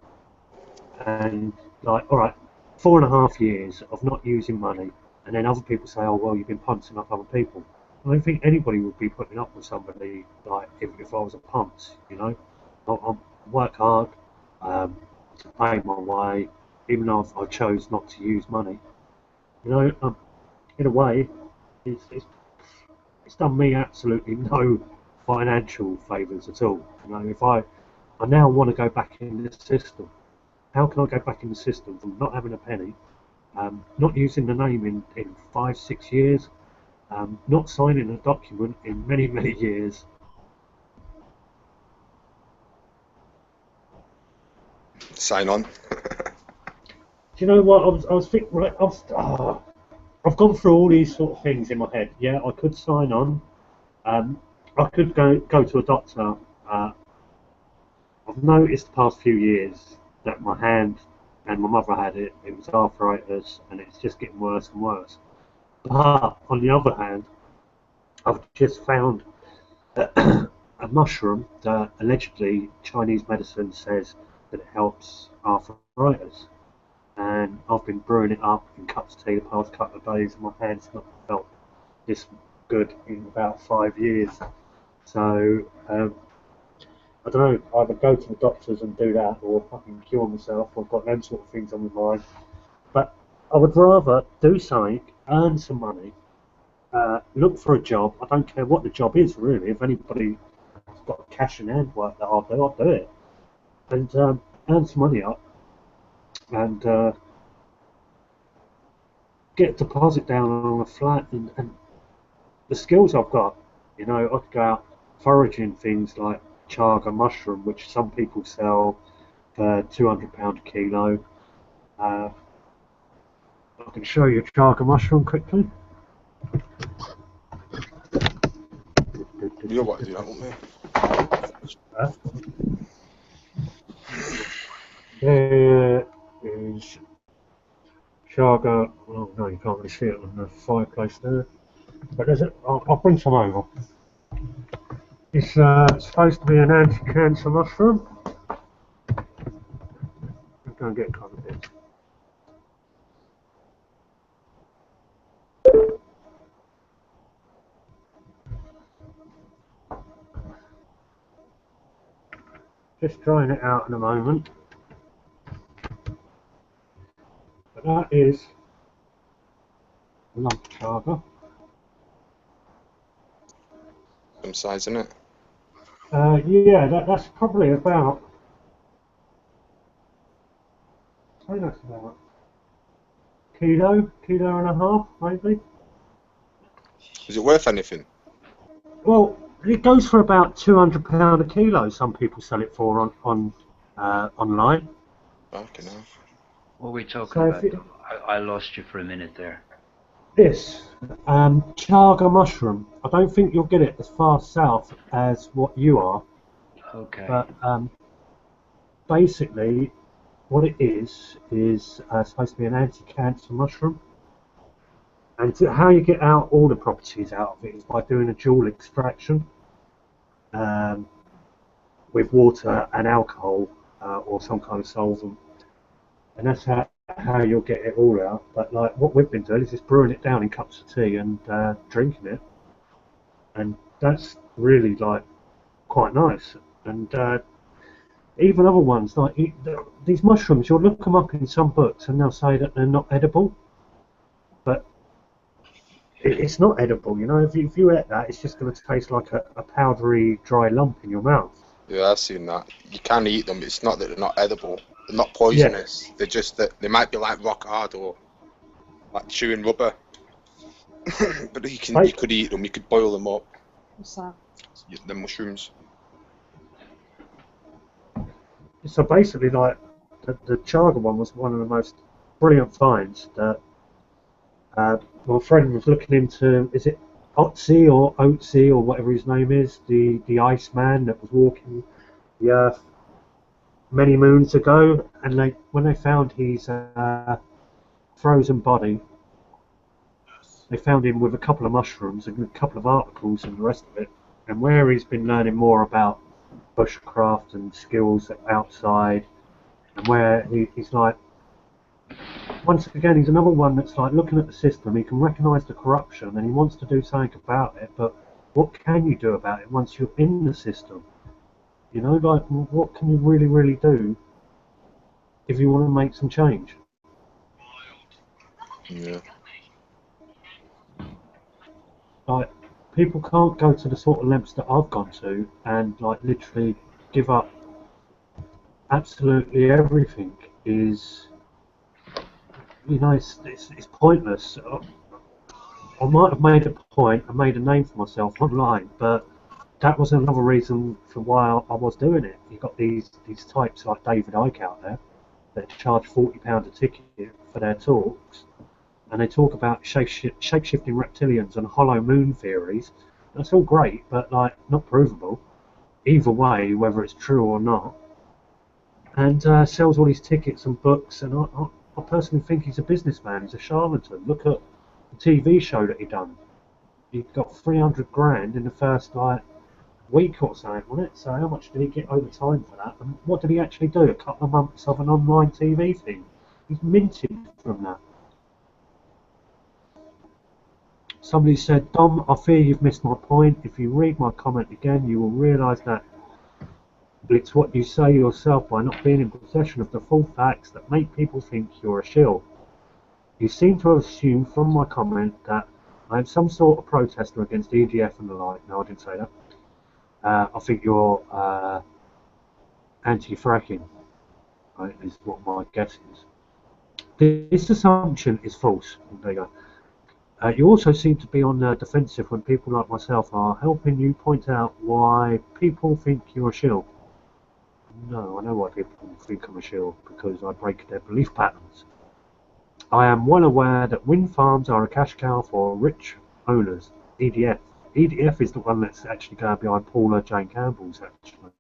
And like, all right, 4.5 years of not using money, and then other people say, oh well, you've been punching up other people. I don't think anybody would be putting up with somebody like if I was a punch, you know. I work hard to pay my way, even though I chose not to use money. You know, in a way, it's done me absolutely no financial favours at all. You know, if I now want to go back in the system, how can I go back in the system from not having a penny, not using the name in 5, 6 years, not signing a document in many, many years? Sign on. Do you know what? I was thinking, right, I've gone through all these sort of things in my head. Yeah, I could sign on. I could go to a doctor. I've noticed the past few years that my hand, and my mother had it, it was arthritis, and it's just getting worse and worse. But on the other hand, I've just found a mushroom that allegedly Chinese medicine says that it helps arthritis. And I've been brewing it up in cups of tea the past couple of days, and my hand's not felt this good in about 5 years. So I don't know, either go to the doctors and do that, or fucking cure myself. I've got them sort of things on my mind. But I would rather do something, earn some money, look for a job. I don't care what the job is, really. If anybody has got cash in hand work that I'll do it. And earn some money up, and get a deposit down on a flat. And the skills I've got, you know, I could go out foraging things like chaga mushroom, which some people sell for £200 a kilo. I can show you chaga mushroom quickly. You know what to do that, won't you? There is chaga. Oh no, you can't really see it on the fireplace there. But there's I'll bring some over. It's supposed to be an anti-cancer mushroom. I'm going to get a couple of bits. Just trying it out in a moment. But that is a lump of chaga. Some size in it. Yeah, that's probably about. I think that's about kilo and a half, maybe. Is it worth anything? Well, it goes for about £200 a kilo. Some people sell it for on online. Okay, no. What are we talking So about? I lost you for a minute there. This chaga mushroom, I don't think you'll get it as far south as what you are. Okay. But basically, what it is supposed to be an anti-cancer mushroom. And how you get out all the properties out of it is by doing a dual extraction with water and alcohol or some kind of solvent. And that's how you'll get it all out. But like what we've been doing is just brewing it down in cups of tea and drinking it. And that's really like quite nice. And even other ones like these mushrooms, you'll look them up in some books and they'll say that they're not edible, but It's not edible, you know. If you eat that, it's just going to taste like a powdery, dry lump in your mouth. Yeah, I've seen that. You can eat them. It's not that they're not edible. They're not Yeah, poisonous. They're just that they might be like rock hard or like chewing rubber. But you right. could eat them. You could boil them up. What's that? The mushrooms. So basically, like the chaga one was one of the most brilliant finds that my friend was looking into. Is it Otzi or Otzi or whatever his name is? The Iceman that was walking the Earth many moons ago, and when they found his frozen body, they found him with a couple of mushrooms and a couple of articles and the rest of it. And where he's been learning more about bushcraft and skills outside, and where he's like, once again, he's another one that's like looking at the system. He can recognise the corruption and he wants to do something about it. But what can you do about it once you're in the system? You know, like what can you really, really do if you want to make some change? Yeah. Like people can't go to the sort of lengths that I've gone to and like literally give up absolutely everything. Is, you know, it's pointless. I might have made a point and made a name for myself online, but that was another reason for why I was doing it. You've got these types like David Icke out there that charge £40 a ticket for their talks, and they talk about shape-shifting reptilians and hollow moon theories. That's all great, but like not provable. Either way, whether it's true or not, and sells all these tickets and books. And I personally think he's a businessman. He's a charlatan. Look at the TV show that he done. He got 300 grand in the first like week or something, wasn't it? So how much did he get over time for that? And what did he actually do? A couple of months of an online TV thing. He's minted from that. Somebody said, Dom, I fear you've missed my point. If you read my comment again, you will realise that it's what you say yourself by not being in possession of the full facts that make people think you're a shill. You seem to have assumed from my comment that I am some sort of protester against EDF and the like. No, I didn't say that. I think you're anti-fracking, right, is what my guess is. This assumption is false. There you go. You also seem to be on the defensive when people like myself are helping you point out why people think you're a shill. No, I know why people think I'm a shill, because I break their belief patterns. I am well aware that wind farms are a cash cow for rich owners. EDF. EDF is the one that's actually going behind Paula Jane Campbell's, actually.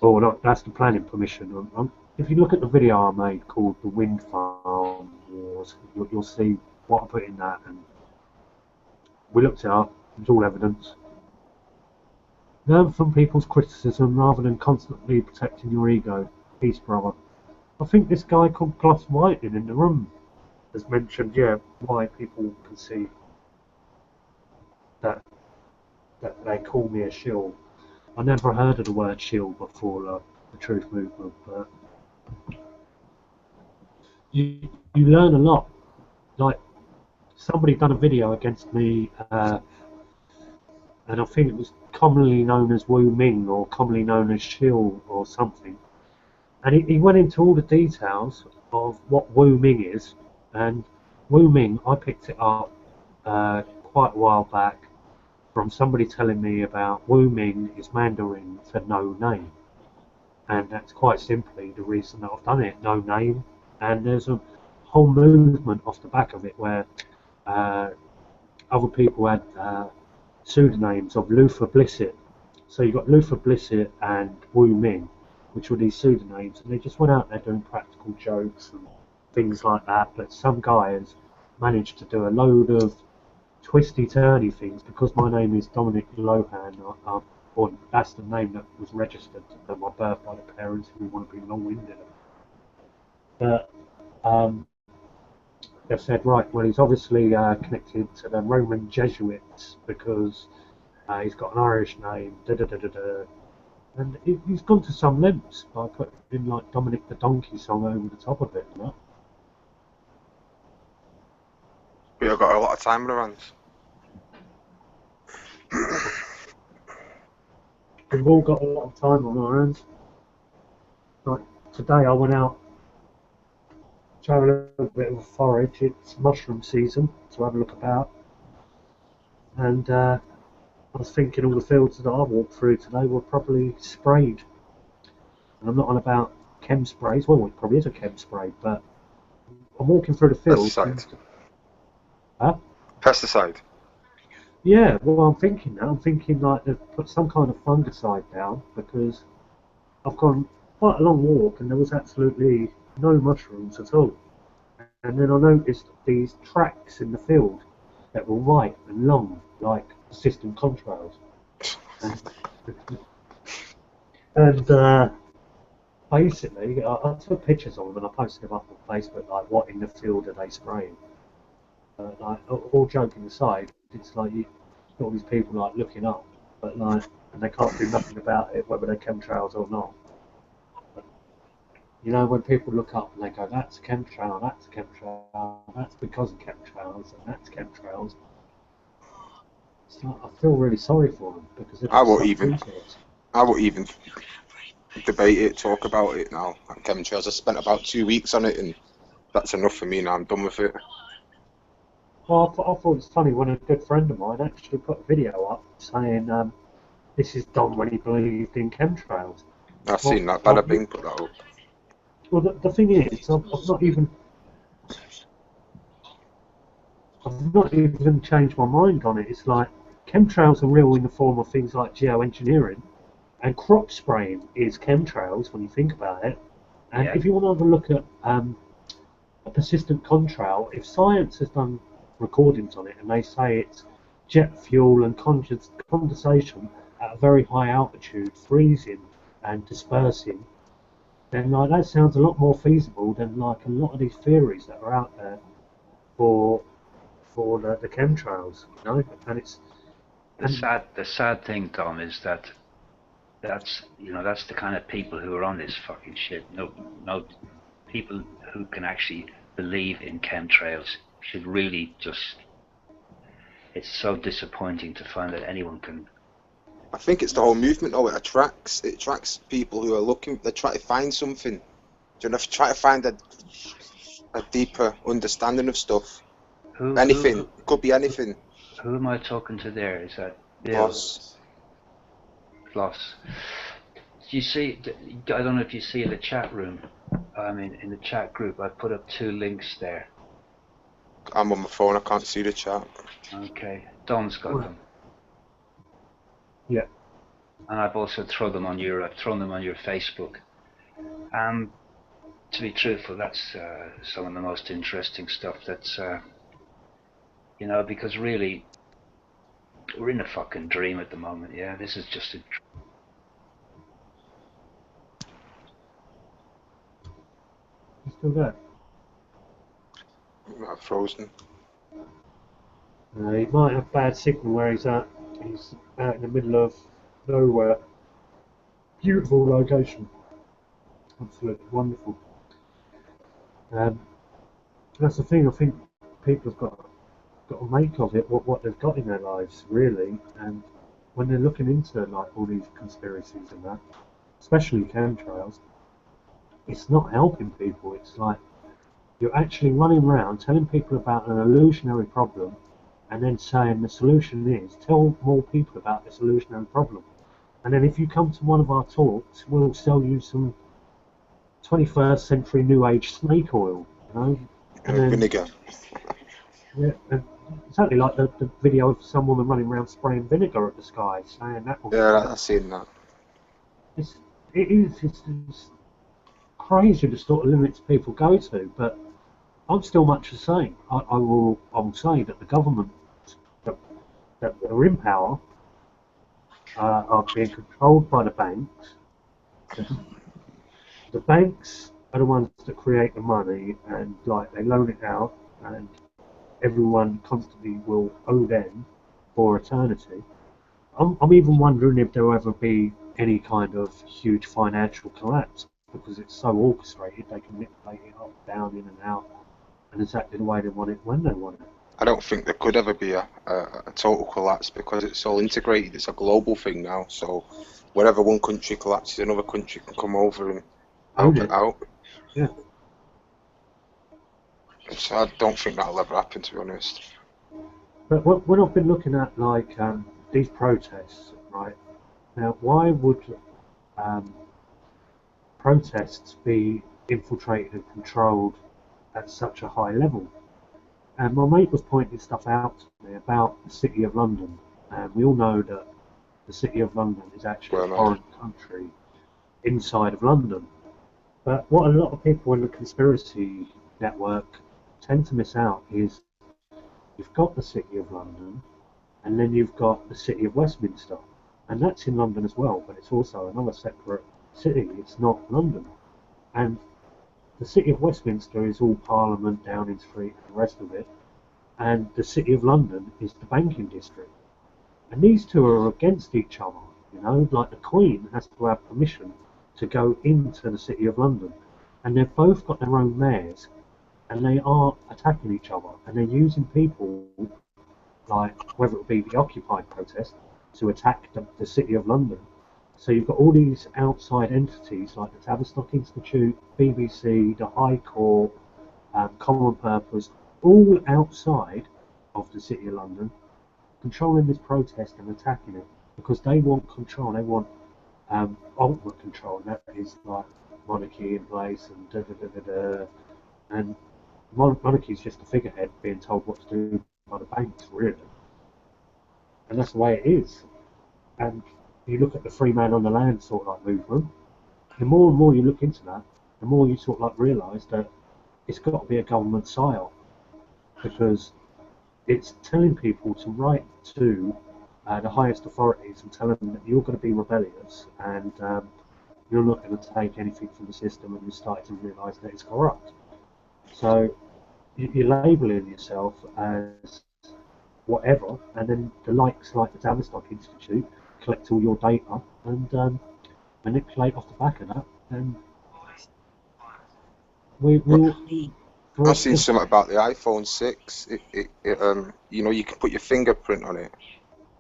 Oh, no, that's the planning permission. If you look at the video I made called The Wind Farm Wars, you'll see what I put in that. And we looked it up. It's all evidence. Learn from people's criticism rather than constantly protecting your ego. Peace, brother. I think this guy called Gloss Whiting in the room has mentioned, yeah, why people can see that they call me a shill. I never heard of the word shill before, like the Truth Movement, but you learn a lot. Like somebody done a video against me, and I think it was commonly known as Wu Ming or commonly known as shill or something. And he went into all the details of what Wu Ming is, and Wu Ming, I picked it up quite a while back from somebody telling me about Wu Ming is Mandarin for no name, and that's quite simply the reason that I've done it, no name. And there's a whole movement off the back of it where other people had pseudonyms of Luther Blissett. So you got Luther Blissett and Wu Ming, which were these pseudonyms, and they just went out there doing practical jokes and things like that. But some guy has managed to do a load of twisty-turny things because my name is Dominic Lohan, or that's the name that was registered at my birth by the parents who want to be long-winded. But they've said, right, well, he's obviously connected to the Roman Jesuits because he's got an Irish name, da-da-da-da-da. And he's gone to some lengths by putting like Dominic the Donkey song over the top of it, you know? We've got a lot of time on our hands. We've all got a lot of time on our hands. Like today, I went out to have a little bit of a forage. It's mushroom season, to have a look about. And I was thinking all the fields that I walked through today were probably sprayed. And I'm not on about chem sprays. Well, it probably is a chem spray, but I'm walking through the fields. Pesticide. Huh? Pesticide. Yeah, well, I'm thinking now. I'm thinking like they've put some kind of fungicide down because I've gone quite a long walk and there was absolutely no mushrooms at all. And then I noticed these tracks in the field that were white and long, like persistent contrails. And basically, I took pictures of them and I posted them up on Facebook, like what in the field are they spraying? Like all joking aside, it's like you got all these people like looking up, but like, and they can't do nothing about it, whether they're chemtrails or not. But, you know, when people look up and they go, that's a chemtrail, that's a chemtrail, that's because of chemtrails, and that's chemtrails. It's like, I feel really sorry for them because they're I just won't such even. idiots. I won't even debate it, talk about it now. Like chemtrails, I spent about 2 weeks on it, and that's enough for me now. I'm done with it. Well, I thought it was funny when a good friend of mine actually put a video up saying this is done when he believed in chemtrails. I've Well, seen that. Bada Bing put that up. well, the thing is, I've not even changed my mind on it. It's like chemtrails are real in the form of things like geoengineering, and crop spraying is chemtrails when you think about it. And Yeah. if you want to have a look at a persistent contrail, if science has done recordings on it and they say it's jet fuel and condensation at a very high altitude, freezing and dispersing, then like that sounds a lot more feasible than like a lot of these theories that are out there for the chemtrails, you know. And it's The sad thing, Tom, is that that's the kind of people who are on this fucking shit. No people who can actually believe in chemtrails should really just. It's so disappointing to find that anyone can. I think it's the whole movement. Oh, it attracts people who are looking. They try to find something. Do you know? Try to find a deeper understanding of stuff. Anything. It could be anything. Who am I talking to there? Is that Bill? Boss. Floss. Do you see? I don't know if you see in the chat room. I mean, in the chat group, I put up 2 links there. I'm on my phone. I can't see the chat. Okay, Don's got them. yeah. And I've also thrown them on your Facebook. To be truthful, that's some of the most interesting stuff. That's because really, we're in a fucking dream at the moment. Yeah, this is just a. You still there? I'm frozen. He might have bad signal where he's at. He's out in the middle of nowhere. Beautiful location. Absolutely wonderful. That's the thing. I think people have got to make of it what they've got in their lives, really. And when they're looking into like all these conspiracies and that, especially chemtrails, it's not helping people. It's like you're actually running around telling people about an illusionary problem and then saying the solution is tell more people about this illusionary problem. And then if you come to one of our talks, we'll sell you some 21st century new age snake oil, you know? And then, Vinegar. yeah, and exactly like the video of someone running around spraying vinegar at the sky, saying that will Yeah, I've seen that. it's crazy the sort of limits people go to, but I'm still much the same. I will say that the government that are in power are being controlled by the banks. The banks are the ones that create the money and like they loan it out, and everyone constantly will owe them for eternity. I'm even wondering if there will ever be any kind of huge financial collapse because it's so orchestrated. They can manipulate it up, down, in and out, and exactly the way they want it when they want it. I don't think there could ever be a total collapse because it's all integrated. It's a global thing now. So wherever one country collapses, another country can come over and help it out. Yeah. So I don't think that'll ever happen, to be honest. But when I've been looking at like these protests, right? Now, why would protests be infiltrated and controlled at such a high level? And my mate was pointing stuff out to me about the City of London. And we all know that the City of London is actually a foreign country inside of London. But what a lot of people in the conspiracy network tend to miss out is you've got the City of London, and then you've got the City of Westminster. And that's in London as well, but it's also another separate city. It's not London. And the City of Westminster is all Parliament, Downing Street, and the rest of it. And the City of London is the banking district. And these two are against each other. You know, like the Queen has to have permission to go into the City of London. And they've both got their own mayors. And they are attacking each other. And they're using people, like whether it be the Occupy protest, to attack the City of London. So you've got all these outside entities like the Tavistock Institute, BBC, the High Court, Common Purpose, all outside of the City of London, controlling this protest and attacking it because they want control. They want ultimate control, and that is like monarchy in place and da da da da da. And monarchy is just a figurehead being told what to do by the banks, really. And that's the way it is. And you look at the free man on the land sort of like movement, the more and more you look into that, the more you sort of like realise that it's got to be a government psyop, because it's telling people to write to the highest authorities and tell them that you're going to be rebellious and you're not going to take anything from the system, and you're starting to realise that it's corrupt. So you're labelling yourself as whatever, and then the likes like the Tavistock Institute collect all your data and manipulate off the back of that. And I've seen something about the iPhone 6. You know, you can put your fingerprint on it.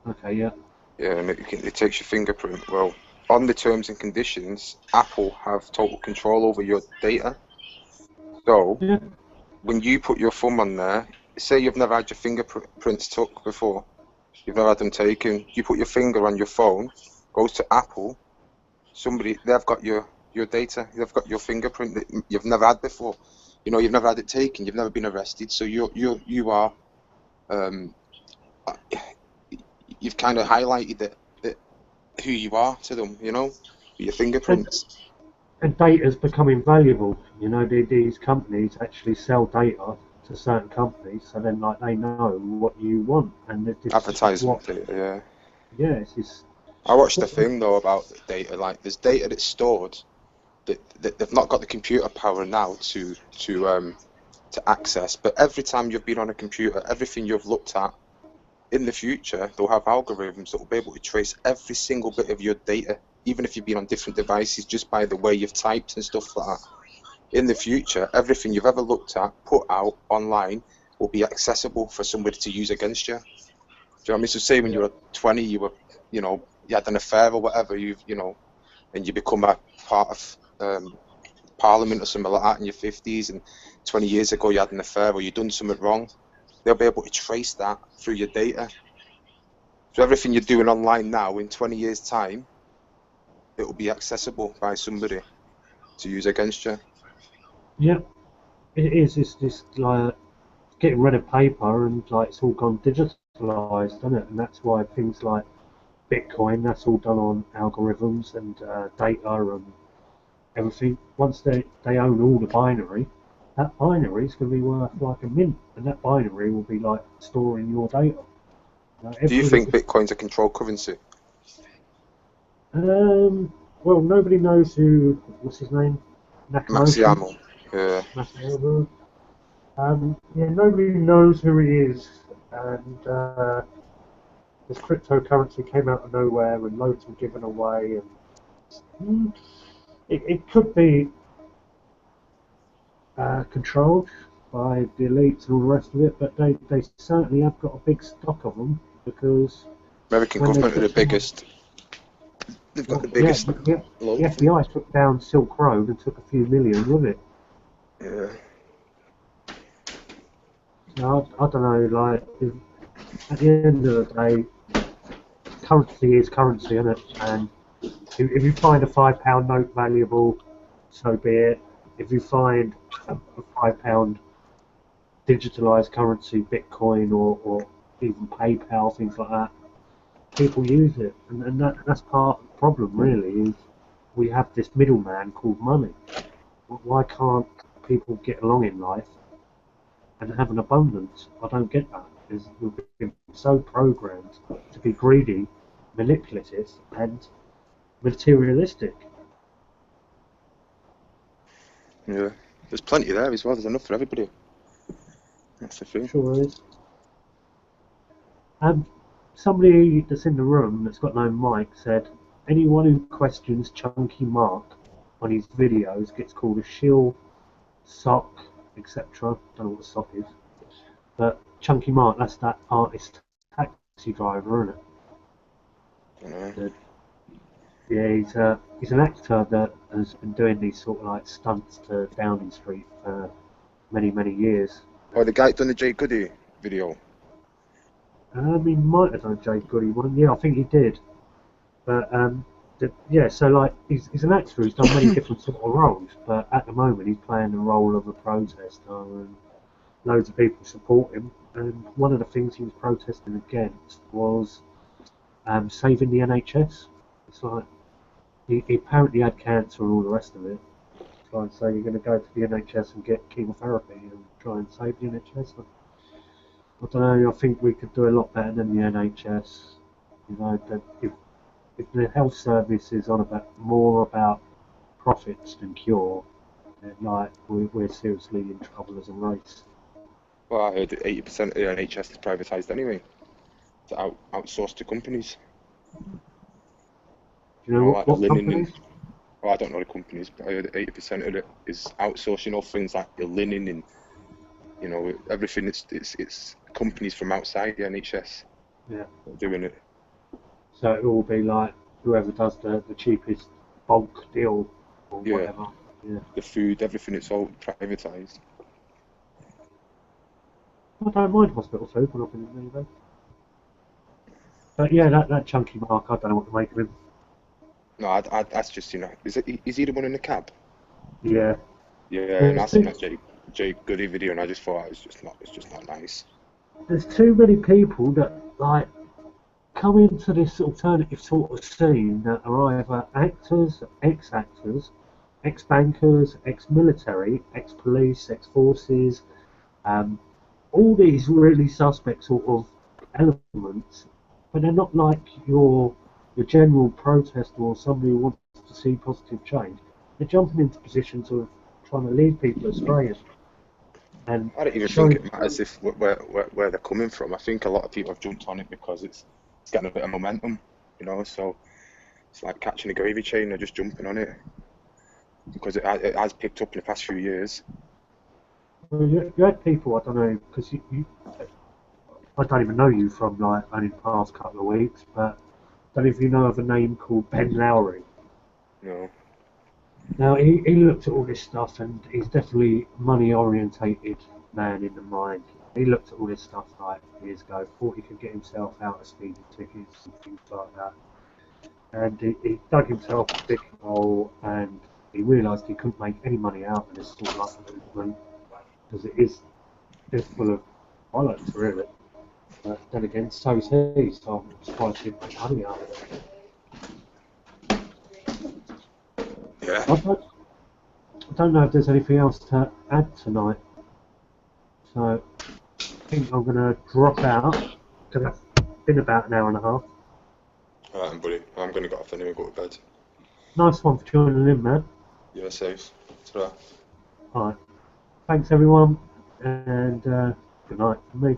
Okay, yeah. Yeah, and it takes your fingerprint. Well, on the terms and conditions, Apple have total control over your data. So, yeah. When you put your thumb on there, say you've never had your fingerprints took before, you've never had them taken, you put your finger on your phone, goes to Apple, they've got your data, they've got your fingerprint that you've never had before. You know, you've never had it taken, you've never been arrested, so you are, you've kind of highlighted that who you are to them, you know, with your fingerprints. And data's becoming valuable. You know, these companies actually sell data to certain companies, so then like they know what you want, and advertisement data, yeah. It's just. I watched a thing though about data. Like, there's data that's stored that they've not got the computer power now to access. But every time you've been on a computer, everything you've looked at, in the future they'll have algorithms that will be able to trace every single bit of your data, even if you've been on different devices, just by the way you've typed and stuff like that. In the future, everything you've ever looked at, put out online, will be accessible for somebody to use against you. Do you know what I mean? So say when you were 20, you were, you know, you had an affair or whatever, you know, and you become a part of Parliament or something like that in your 50s, and 20 years ago you had an affair or you done something wrong, they'll be able to trace that through your data. So everything you're doing online now, in 20 years' time, it will be accessible by somebody to use against you. Yeah, it is. It's just like getting rid of paper, and like it's all gone digitalized, isn't it? And that's why things like Bitcoin, that's all done on algorithms and data and everything. Once they own all the binary, that binary is going to be worth like a mint, and that binary will be like storing your data. Do you think Bitcoin's a controlled currency? Well, nobody knows what's his name? Maxiamo. Yeah. Maxiamo. Yeah, nobody knows who he is, and this cryptocurrency came out of nowhere, and loads were given away, and it could be controlled. by the elites and all the rest of it, but they certainly have got a big stock of them because American when they government are the took someone, biggest. They've got the yeah, biggest the load. FBI took down Silk Road and took a few million with it. Yeah. So I don't know, like, at the end of the day, currency is currency, isn't it? And if you find a £5 note valuable, so be it. If you find a £5 digitalised currency, Bitcoin or even PayPal, things like that, people use it, and that's part of the problem. Really, is we have this middleman called money. Why can't people get along in life and have an abundance? I don't get that. Because we've been so programmed to be greedy, manipulative, and materialistic. Yeah. There's plenty there as well. There's enough for everybody. That's the thing. Sure is. Somebody that's in the room that's got no mic said, anyone who questions Chunky Mark on his videos gets called a shill, sock, etc. Don't know what a sock is. But Chunky Mark, that's that artist taxi driver, isn't it? Yeah, he's an actor that has been doing these sort of like stunts to Downing Street for many years. Oh, the guy that done the Jay Goody video. He might have done a Jay Goody one. Yeah, I think he did. But yeah, so like he's an actor who's done many different sort of roles. But at the moment, he's playing the role of a protester, and loads of people support him. And one of the things he was protesting against was saving the NHS. It's like he apparently had cancer and all the rest of it. Try and say you're going to go to the NHS and get chemotherapy and try and save the NHS. I don't know. I think we could do a lot better than the NHS. You know, that if the health service is on more about profits than cure, then like we're seriously in trouble as a race. Well, I heard that 80% of the NHS is privatised anyway. It's outsourced to companies. Do you know Like what the linen companies? well, I don't know the companies, but I heard that 80% of it is outsourcing all things like your linen and everything. It's companies from outside the NHS. Yeah. Doing it. So it will be like whoever does the cheapest bulk deal or whatever. Yeah. The food, everything, it's all privatised. I don't mind hospital food when I've been in there. But yeah, that Chunky Mark, I don't know what to make of him. No, that's just is he the one in the cab? Yeah. Yeah, and I seen that Jay Goody video, and I just thought it's just not nice. There's too many people that like come into this alternative sort of scene that are either actors, ex-actors, ex-bankers, ex-military, ex-police, ex-forces, all these really suspect sort of elements, but they're not like your general protester or somebody who wants to see positive change. They're jumping into positions of trying to lead people astray. And I don't even think it matters if where they're coming from. I think a lot of people have jumped on it because it's getting a bit of momentum, so it's like catching a gravy train. They're just jumping on it because it has picked up in the past few years. Well, you had people, I don't know, because I don't even know you from like only the past couple of weeks, but I don't know if you know of a name called Ben Lowry. No. Now he looked at all this stuff, and he's definitely a money-orientated man in the mind. He looked at all this stuff like years ago, thought he could get himself out of speeding tickets and things like that. And he dug himself a big hole, and he realised he couldn't make any money out of this sort of like movement because it's full of bollocks, really. But then again, so is he, so I'm surprised he didn't make money out of it. Yeah. I don't know if there's anything else to add tonight. So I think I'm going to drop out because it's been about an hour and a half. Alright, buddy. I'm going to get off anyway and go to bed. Nice one for joining in, man. You're safe. Ta-ra. Alright. Thanks, everyone, and good night from me.